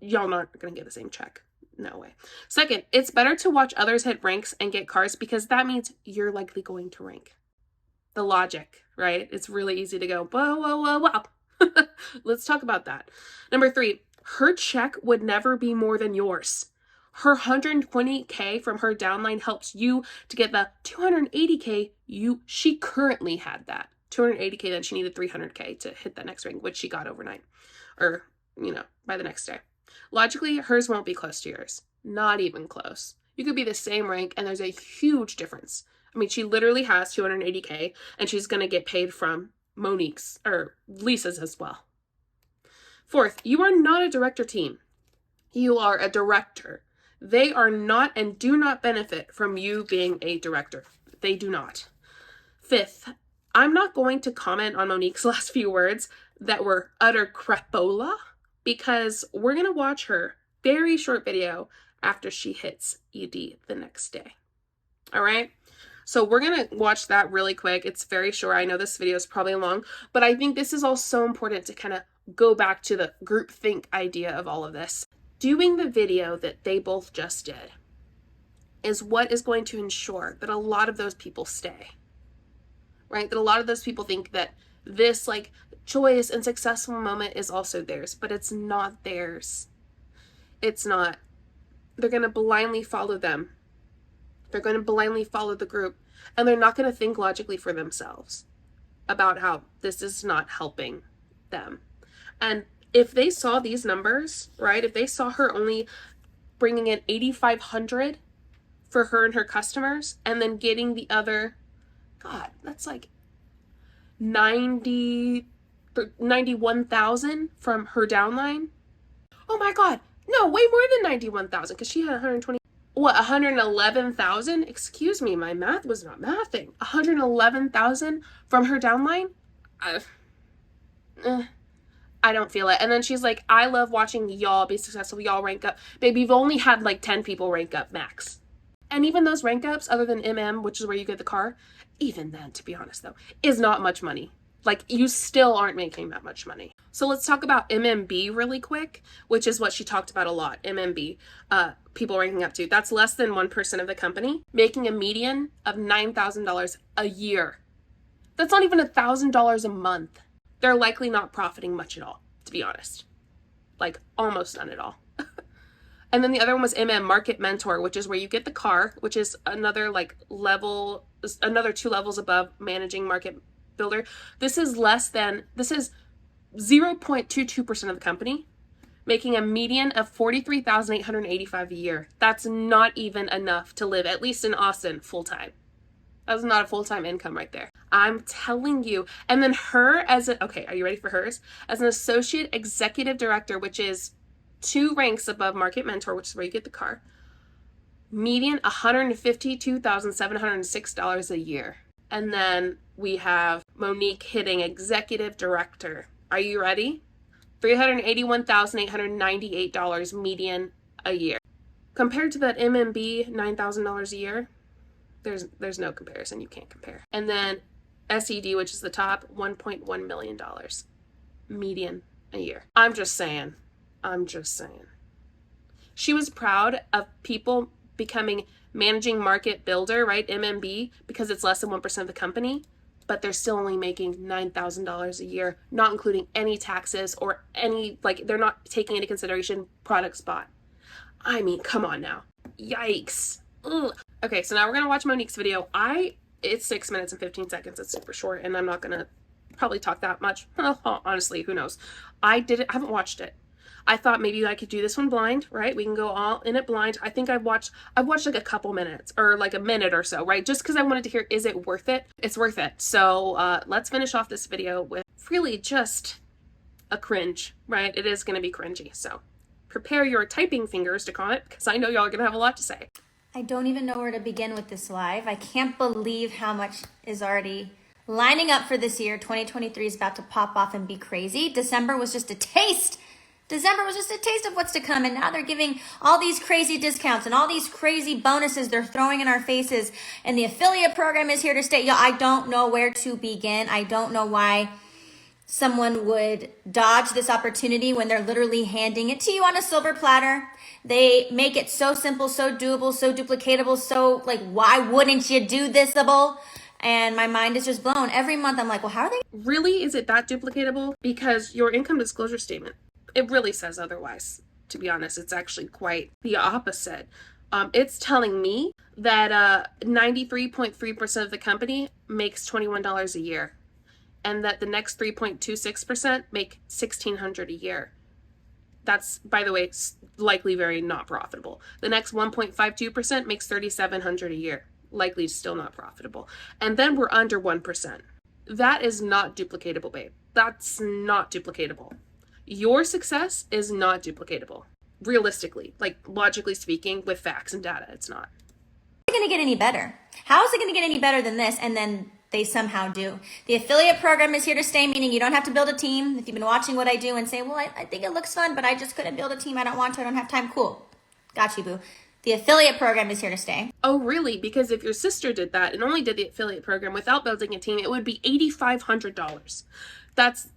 Y'all not going to get the same check. No way. Second, it's better to watch others hit ranks and get cars because that means you're likely going to rank. The logic, right? It's really easy to go, whoa, whoa, whoa, whoa. Let's talk about that. Number 3, her check would never be more than yours. Her 120K from her downline helps you to get the 280K she currently had that. 280K, then she needed 300K to hit that next rank, which she got overnight. Or, by the next day. Logically, hers won't be close to yours. Not even close. You could be the same rank and there's a huge difference I mean, she literally has 280K, and she's going to get paid from Monique's or Lisa's as well. Fourth, you are not a director team. You are a director. They are not and do not benefit from you being a director. They do not. Fifth, I'm not going to comment on Monique's last few words that were utter crapola, because we're going to watch her very short video after she hits ED the next day. All right? So we're going to watch that really quick. It's very short. I know this video is probably long, but I think this is all so important to kind of go back to the groupthink idea of all of this. Doing the video that they both just did is what is going to ensure that a lot of those people stay, right? That a lot of those people think that this like joyous and successful moment is also theirs, but it's not theirs. It's not. They're going to blindly follow them. They're going to blindly follow the group, and they're not going to think logically for themselves about how this is not helping them. And if they saw these numbers, right, if they saw her only bringing in $8,500 for her and her customers, and then getting the other, God, that's like 91,000 from her downline. Oh my God, no, way more than 91,000, because she had 111,000? Excuse me, my math was not mathing. 111,000 from her downline? I don't feel it. And then she's like, I love watching y'all be successful, y'all rank up. Baby, you've only had like 10 people rank up max. And even those rank ups, other than MM, which is where you get the car, even then, to be honest though, is not much money. Like, you still aren't making that much money. So let's talk about MMB really quick, which is what she talked about a lot. MMB, people ranking up to. That's less than 1% of the company, making a median of $9,000 a year. That's not even $1,000 a month. They're likely not profiting much at all, to be honest. Like, almost none at all. And then the other one was MM, Market Mentor, which is where you get the car, which is another like level, another 2 levels above managing market builder. This is 0.22% of the company, making a median of $43,885 a year. That's not even enough to live, at least in Austin, full-time. That's not a full-time income right there. I'm telling you. And then her as okay, are you ready for hers? As an associate executive director, which is 2 ranks above Market Mentor, which is where you get the car, median $152,706 a year. And then we have Monique hitting executive director. Are you ready? $381,898 median a year. Compared to that MMB, $9,000 a year, there's no comparison. You can't compare. And then SED, which is the top, $1.1 million median a year. I'm just saying. She was proud of people becoming managing market builder, right? MMB, because it's less than 1% of the company, but they're still only making $9,000 a year, not including any taxes or any, like, they're not taking into consideration product spot. I mean, come on now. Yikes. Ugh. Okay, so now we're gonna watch Monique's video. It's 6 minutes and 15 seconds. It's super short, and I'm not gonna probably talk that much. Honestly, who knows? I haven't watched it. I thought maybe I could do this one blind, right? We can go all in it blind. I think I've watched like a couple minutes or like a minute or so, right? Just because I wanted to hear, is it worth it? It's worth it. So let's finish off this video with really just a cringe, right? It is going to be cringy. So prepare your typing fingers to comment, because I know y'all are going to have a lot to say. I don't even know where to begin with this live. I can't believe how much is already lining up for this year. 2023 is about to pop off and be crazy. December was just a taste. December was just a taste of what's to come, and now they're giving all these crazy discounts and all these crazy bonuses they're throwing in our faces, and the affiliate program is here to stay. Y'all, I don't know where to begin. I don't know why someone would dodge this opportunity when they're literally handing it to you on a silver platter. They make it so simple, so doable, so duplicatable, so like, why wouldn't you do thisable? And my mind is just blown. Every month I'm like, well, how are they? Really, is it that duplicatable? Because your income disclosure statement, it really says otherwise. To be honest, it's actually quite the opposite. It's telling me that 93.3% of the company makes $21 a year, and that the next 3.26% make $1,600 a year. That's, by the way, likely very not profitable. The next 1.52% makes $3,700 a year. likely still not profitable. And then we're under 1%. That is not duplicatable, babe. That's not duplicatable. Your success is not duplicatable. Realistically, like logically speaking, with facts and data, it's not. How is it going to get any better? How is it going to get any better than this? And then they somehow do. The affiliate program is here to stay, meaning you don't have to build a team. If you've been watching what I do and say, well, I think it looks fun, but I just couldn't build a team. I don't want to. I don't have time. Cool. Got you, boo. The affiliate program is here to stay. Oh, really? Because if your sister did that and only did the affiliate program without building a team, it would be $8,500. That's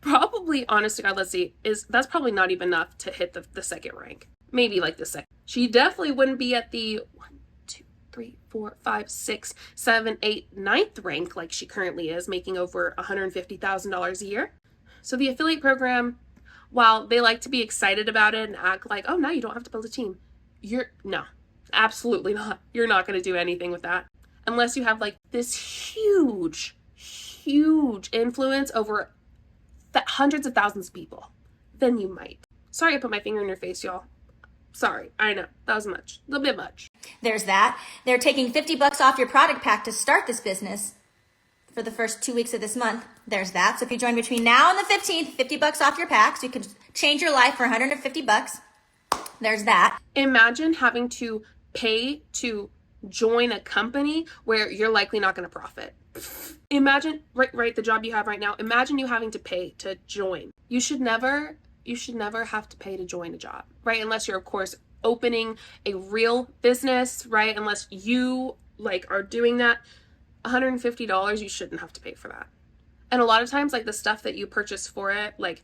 probably, honest to God, let's see, that's probably not even enough to hit the second rank. Maybe like the second. She definitely wouldn't be at the 1, 2, 3, 4, 5, 6, 7, 8, 9th rank like she currently is, making over $150,000 a year. So the affiliate program, while they like to be excited about it and act like, oh, now you don't have to build a team. No, absolutely not. You're not going to do anything with that. Unless you have like this huge influence over hundreds of thousands of people. Then you might. Sorry I put my finger in your face, y'all. Sorry, I know. That was much. A little bit much. There's that. They're taking $50 off your product pack to start this business for the first 2 weeks of this month. There's that. So if you join between now and the 15th, $50 off your pack. So you can change your life for $150. There's that. Imagine having to pay to join a company where you're likely not going to profit. Imagine, right, the job you have right now. Imagine you having to pay to join. You should never have to pay to join a job, right? Unless you're, of course, opening a real business, right? Unless you like are doing that. $150, you shouldn't have to pay for that. And a lot of times, like the stuff that you purchase for it, like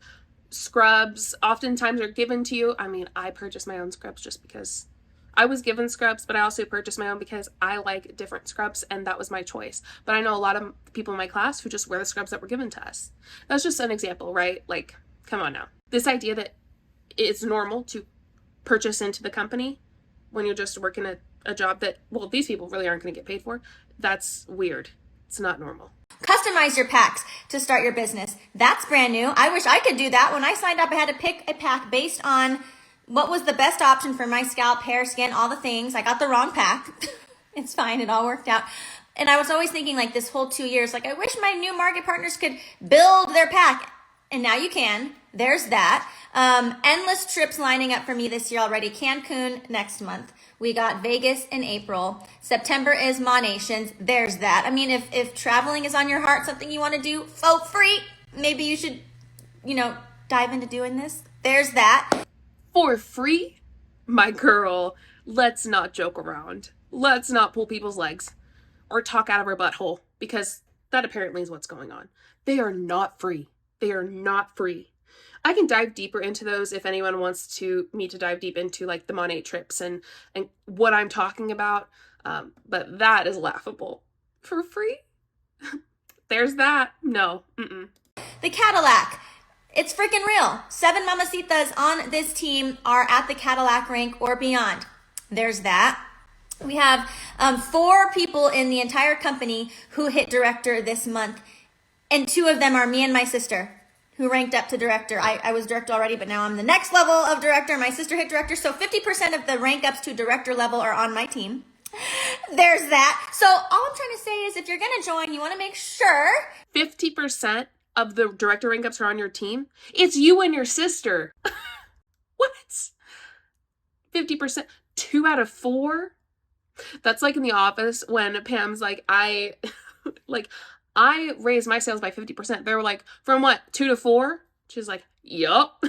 scrubs, oftentimes are given to you. I mean, I purchased my own scrubs just because I was given scrubs, but I also purchased my own because I like different scrubs and that was my choice. But I know a lot of people in my class who just wear the scrubs that were given to us. That's just an example, right? Like, come on now. This idea that it's normal to purchase into the company when you're just working a job that, well, these people really aren't going to get paid for, that's weird. It's not normal. Customize your packs to start your business. That's brand new. I wish I could do that. When I signed up, I had to pick a pack based on what was the best option for my scalp, hair, skin, all the things. I got the wrong pack. It's fine. It all worked out. And I was always thinking like this whole 2 years, like I wish my new market partners could build their pack. And now you can. There's that. Endless trips lining up for me this year already. Cancun next month. We got Vegas in April. September is Monations. There's that. I mean, if traveling is on your heart, something you want to do for free, maybe you should, dive into doing this. There's that. For free? My girl, let's not joke around. Let's not pull people's legs or talk out of our butthole, because that apparently is what's going on. They are not free. They are not free. I can dive deeper into those if anyone wants me to dive deep into like the Monat trips and what I'm talking about. But that is laughable. For free? There's that. No. Mm-mm. The Cadillac. It's freaking real. 7 mamacitas on this team are at the Cadillac rank or beyond. There's that. We have 4 people in the entire company who hit director this month. And 2 of them are me and my sister, who ranked up to director. I was director already, but now I'm the next level of director. My sister hit director. So 50% of the rank ups to director level are on my team. There's that. So all I'm trying to say is if you're going to join, you want to make sure 50% of the director rank ups are on your team. It's you and your sister. What? 50%? 2 out of 4? That's like in The Office when Pam's like, I raised my sales by 50%. They were like, from what, 2 to 4? She's like, yup.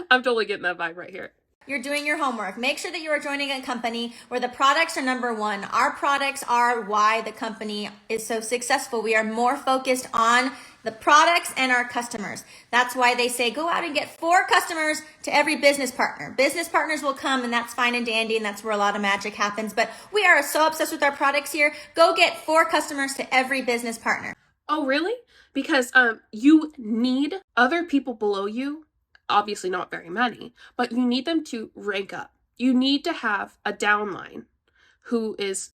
I'm totally getting that vibe right here. you're doing your homework. Make sure that you are joining a company where the products are number one. Our products are why the company is so successful. We are more focused on the products and our customers. That's why they say go out and get 4 customers to every business partner. Business partners will come, and that's fine and dandy, and that's where a lot of magic happens. But we are so obsessed with our products here. Go get 4 customers to every business partner. Oh, really? Because you need other people below you, obviously not very many, but you need them to rank up. You need to have a downline who is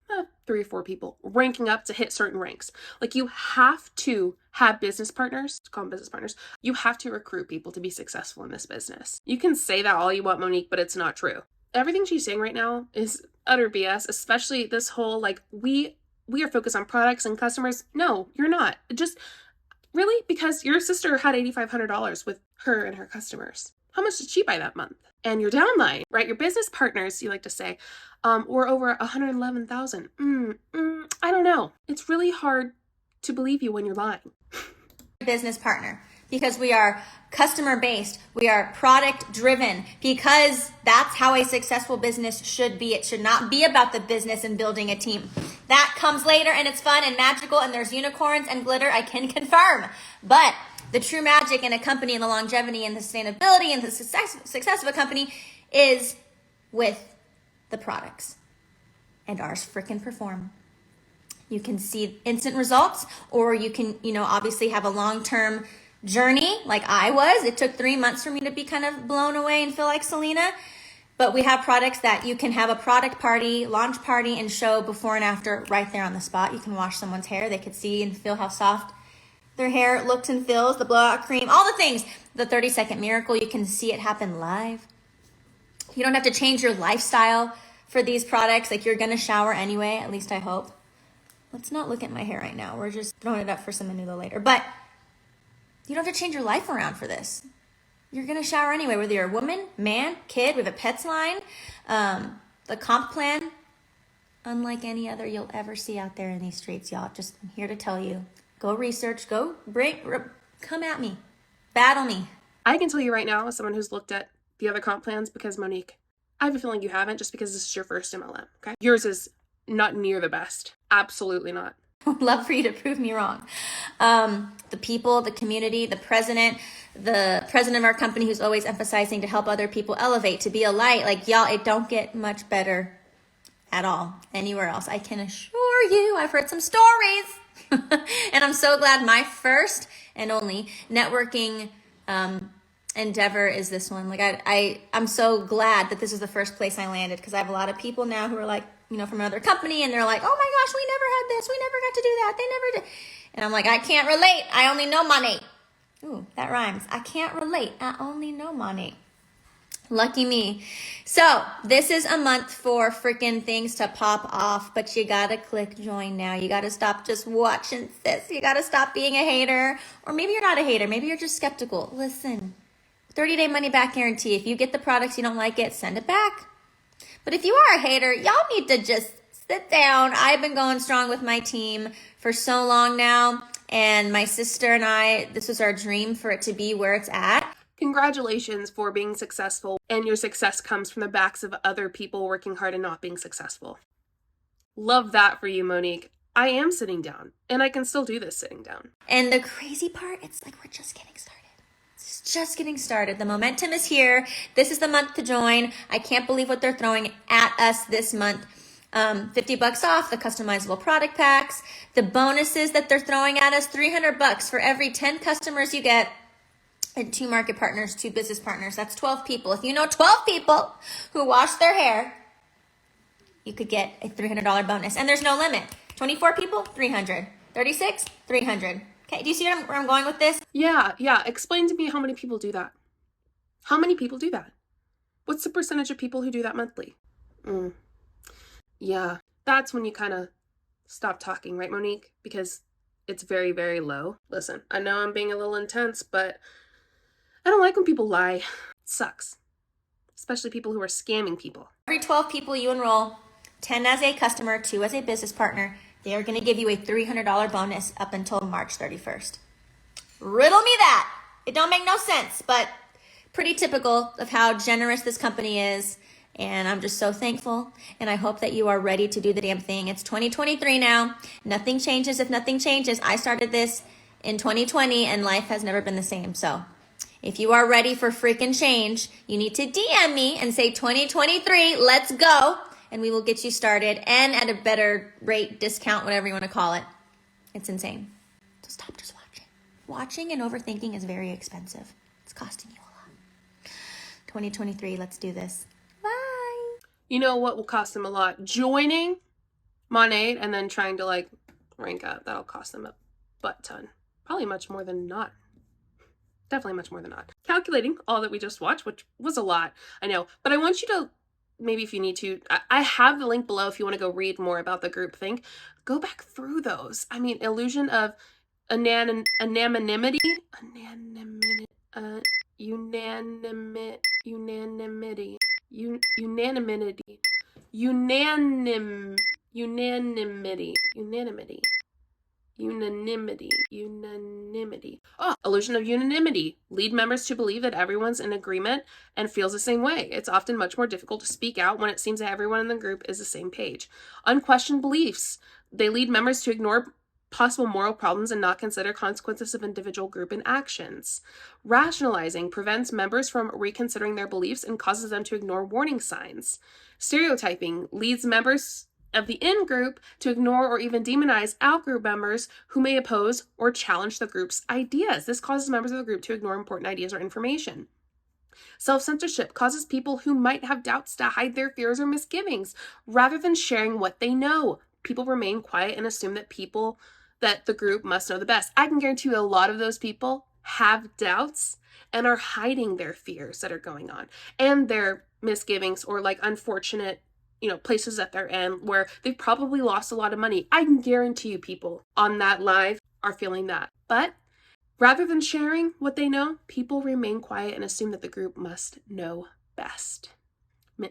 3 or 4 people ranking up to hit certain ranks. Like, you have to have business partners, call them business partners. You have to recruit people to be successful in this business. You can say that all you want, Monique, but it's not true. Everything she's saying right now is utter BS, especially this whole, like, we are focused on products and customers. No, you're not. Just really, because your sister had $8,500 with her and her customers. How much did she buy that month? And your downline, right? Your business partners, you like to say, were over 111,000. I don't know. It's really hard to believe you when you're lying. Business partner, because we are customer based, we are product driven, because that's how a successful business should be. It should not be about the business and building a team. That comes later, and it's fun and magical, and there's unicorns and glitter, I can confirm. But the true magic in a company and the longevity and the sustainability and the success of a company is with the products. And ours freaking perform. You can see instant results, or you can, obviously have a long-term journey like I was. It took 3 months for me to be kind of blown away and feel like Selena. But we have products that you can have a product party, launch party, and show before and after right there on the spot. You can wash someone's hair. They could see and feel how soft their hair looks and feels, the blowout cream, all the things. The 30-second miracle, you can see it happen live. You don't have to change your lifestyle for these products. Like, you're going to shower anyway, at least I hope. Let's not look at my hair right now. We're just throwing it up for some menudo later. But you don't have to change your life around for this. You're going to shower anyway, whether you're a woman, man, kid. We have a pets line. The comp plan, unlike any other you'll ever see out there in these streets, y'all. Just I'm here to tell you. Go research. Come at me. Battle me. I can tell you right now, as someone who's looked at the other comp plans, because Monique, I have a feeling you haven't, just because this is your first MLM, okay? Yours is not near the best. Absolutely not. I'd love for you to prove me wrong. The people, the community, the president of our company, who's always emphasizing to help other people elevate, to be a light. Like, y'all, it don't get much better at all anywhere else. I can assure you, I've heard some stories. And I'm so glad my first and only networking endeavor is this one. Like, I'm so glad that this is the first place I landed, because I have a lot of people now who are like, from another company, and they're like, oh my gosh, we never had this. We never got to do that. They never did. And I'm like, I can't relate. I only know money. Ooh, that rhymes. I can't relate. I only know money. Lucky me. So this is a month for freaking things to pop off, but you gotta click join now. You gotta stop just watching this. You gotta stop being a hater. Or maybe you're not a hater. Maybe you're just skeptical. Listen, 30-day money back guarantee. If you get the products, you don't like it, send it back. But if you are a hater, y'all need to just sit down. I've been going strong with my team for so long now. And my sister and I, this was our dream for it to be where it's at. Congratulations for being successful. And your success comes from the backs of other people working hard and not being successful. Love that for you, Monique. I am sitting down, and I can still do this sitting down. And the crazy part, it's like we're just getting started. It's just getting started. The momentum is here. This is the month to join. I can't believe what they're throwing at us this month. $50 off the customizable product packs. The bonuses that they're throwing at us, $300 for every 10 customers you get, and 2 market partners, 2 business partners. That's 12 people. If you know 12 people who wash their hair, you could get a $300 bonus. And there's no limit. 24 people, $300. 36, $300. Okay, do you see where I'm going with this? Yeah. Explain to me how many people do that. How many people do that? What's the percentage of people who do that monthly? Yeah, that's when you kind of stop talking, right, Monique? Because it's very, very low. Listen, I know I'm being a little intense, but I don't like when people lie. It sucks. Especially people who are scamming people. Every 12 people you enroll, 10 as a customer, 2 as a business partner, they are going to give you a $300 bonus up until March 31st. Riddle me that. It don't make no sense, but pretty typical of how generous this company is. And I'm just so thankful. And I hope that you are ready to do the damn thing. It's 2023 now. Nothing changes if nothing changes. I started this in 2020 and life has never been the same. So if you are ready for freaking change, you need to DM me and say 2023, let's go. And we will get you started and at a better rate, discount, whatever you want to call it. It's insane. So stop just watching. Watching and overthinking is very expensive. It's costing you a lot. 2023, let's do this. Bye. You know what will cost them a lot? Joining Monat and then trying to rank up. That'll cost them a butt ton. Probably much more than not. Definitely much more than not. Calculating all that we just watched, which was a lot, I know. But I want you to maybe if you need to, I have the link below if you want to go read more about the groupthink. Go back through those. I mean, illusion of unanimity, unanimity. Oh, illusion of unanimity. Lead members to believe that everyone's in agreement and feels the same way. It's often much more difficult to speak out when it seems that everyone in the group is the same page. Unquestioned beliefs. They lead members to ignore possible moral problems and not consider consequences of individual group actions. Rationalizing prevents members from reconsidering their beliefs and causes them to ignore warning signs. Stereotyping leads members of the in-group to ignore or even demonize out-group members who may oppose or challenge the group's ideas. This causes members of the group to ignore important ideas or information. Self-censorship causes people who might have doubts to hide their fears or misgivings rather than sharing what they know. People remain quiet and assume that the group must know the best. I can guarantee you a lot of those people have doubts and are hiding their fears that are going on and their misgivings or like unfortunate places that they're in where they've probably lost a lot of money. I can guarantee you people on that live are feeling that. But rather than sharing what they know, people remain quiet and assume that the group must know best.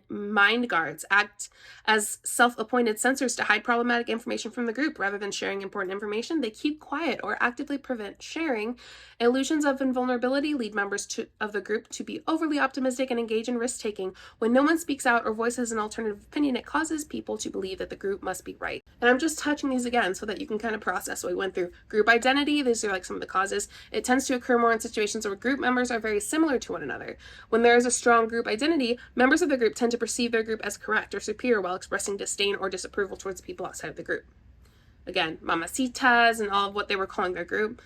Mind guards act as self-appointed censors to hide problematic information from the group. Rather than sharing important information, they keep quiet or actively prevent sharing. Illusions of invulnerability lead members of the group to be overly optimistic and engage in risk-taking. When no one speaks out or voices an alternative opinion, it causes people to believe that the group must be right. And I'm just touching these again so that you can kind of process what we went through. Group identity, these are like some of the causes. It tends to occur more in situations where group members are very similar to one another. When there is a strong group identity, members of the group tend to perceive their group as correct or superior while expressing disdain or disapproval towards the people outside of the group. Again, mamacitas and all of what they were calling their group,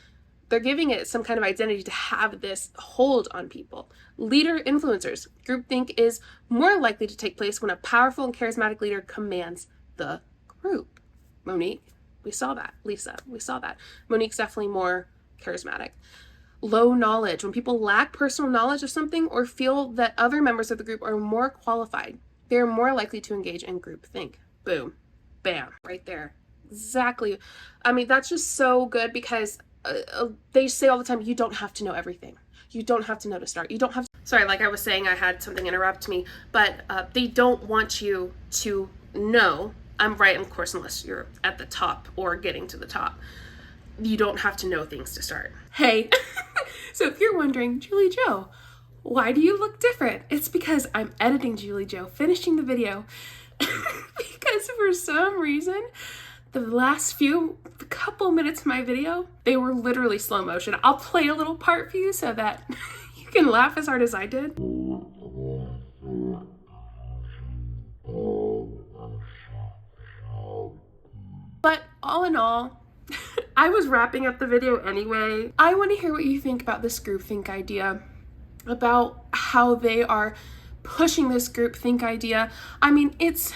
they're giving it some kind of identity to have this hold on people. Leader influencers. Groupthink is more likely to take place when a powerful and charismatic leader commands the group. Monique, we saw that. Lisa, we saw that. Monique's definitely more charismatic. Low knowledge. When people lack personal knowledge of something or feel that other members of the group are more qualified, they're more likely to engage in groupthink. Boom. Bam. Right there. Exactly. I mean, that's just so good because they say all the time, you don't have to know everything. You don't have to know to start. You don't have to. Sorry, like I was saying, I had something interrupt me, but they don't want you to know. I'm right, of course, unless you're at the top or getting to the top. You don't have to know things to start. Hey, so if you're wondering, JulieJo, why do you look different? It's because I'm editing JulieJo, finishing the video, because for some reason, the last couple minutes of my video, they were literally slow motion. I'll play a little part for you so that you can laugh as hard as I did. But all in all, I was wrapping up the video anyway. I want to hear what you think about this groupthink idea, about how they are pushing this groupthink idea. I mean, it's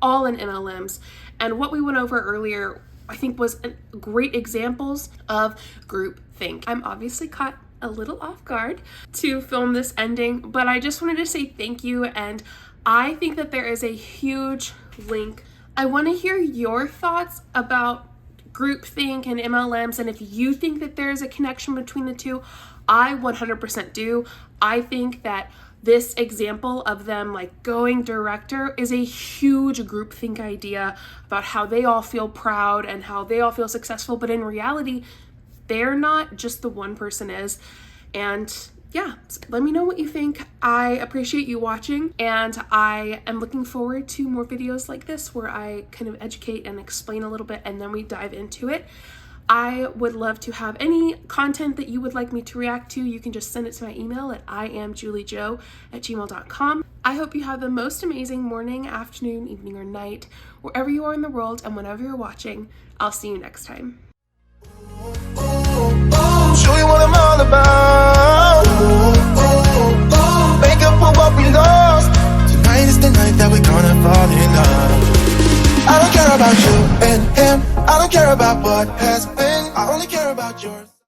all in MLMs, and what we went over earlier, I think, was great examples of groupthink. I'm obviously caught a little off guard to film this ending, but I just wanted to say thank you, and I think that there is a huge link. I want to hear your thoughts about groupthink and MLMs, and if you think that there is a connection between the two. I 100% do. I think that this example of them like going director is a huge groupthink idea about how they all feel proud and how they all feel successful, but in reality, they're not, just the one person is. And yeah, let me know what you think. I appreciate you watching, and I am looking forward to more videos like this where I kind of educate and explain a little bit and then we dive into it. I would love to have any content that you would like me to react to. You can just send it to my email at IamJulieJo@gmail.com. I hope you have the most amazing morning, afternoon, evening, or night, wherever you are in the world and whenever you're watching. I'll see you next time. Show you what I'm all about. Make up for what we lost. Tonight is the night that we're gonna fall in love. I don't care about you and him. I don't care about what has been. I only care about yours.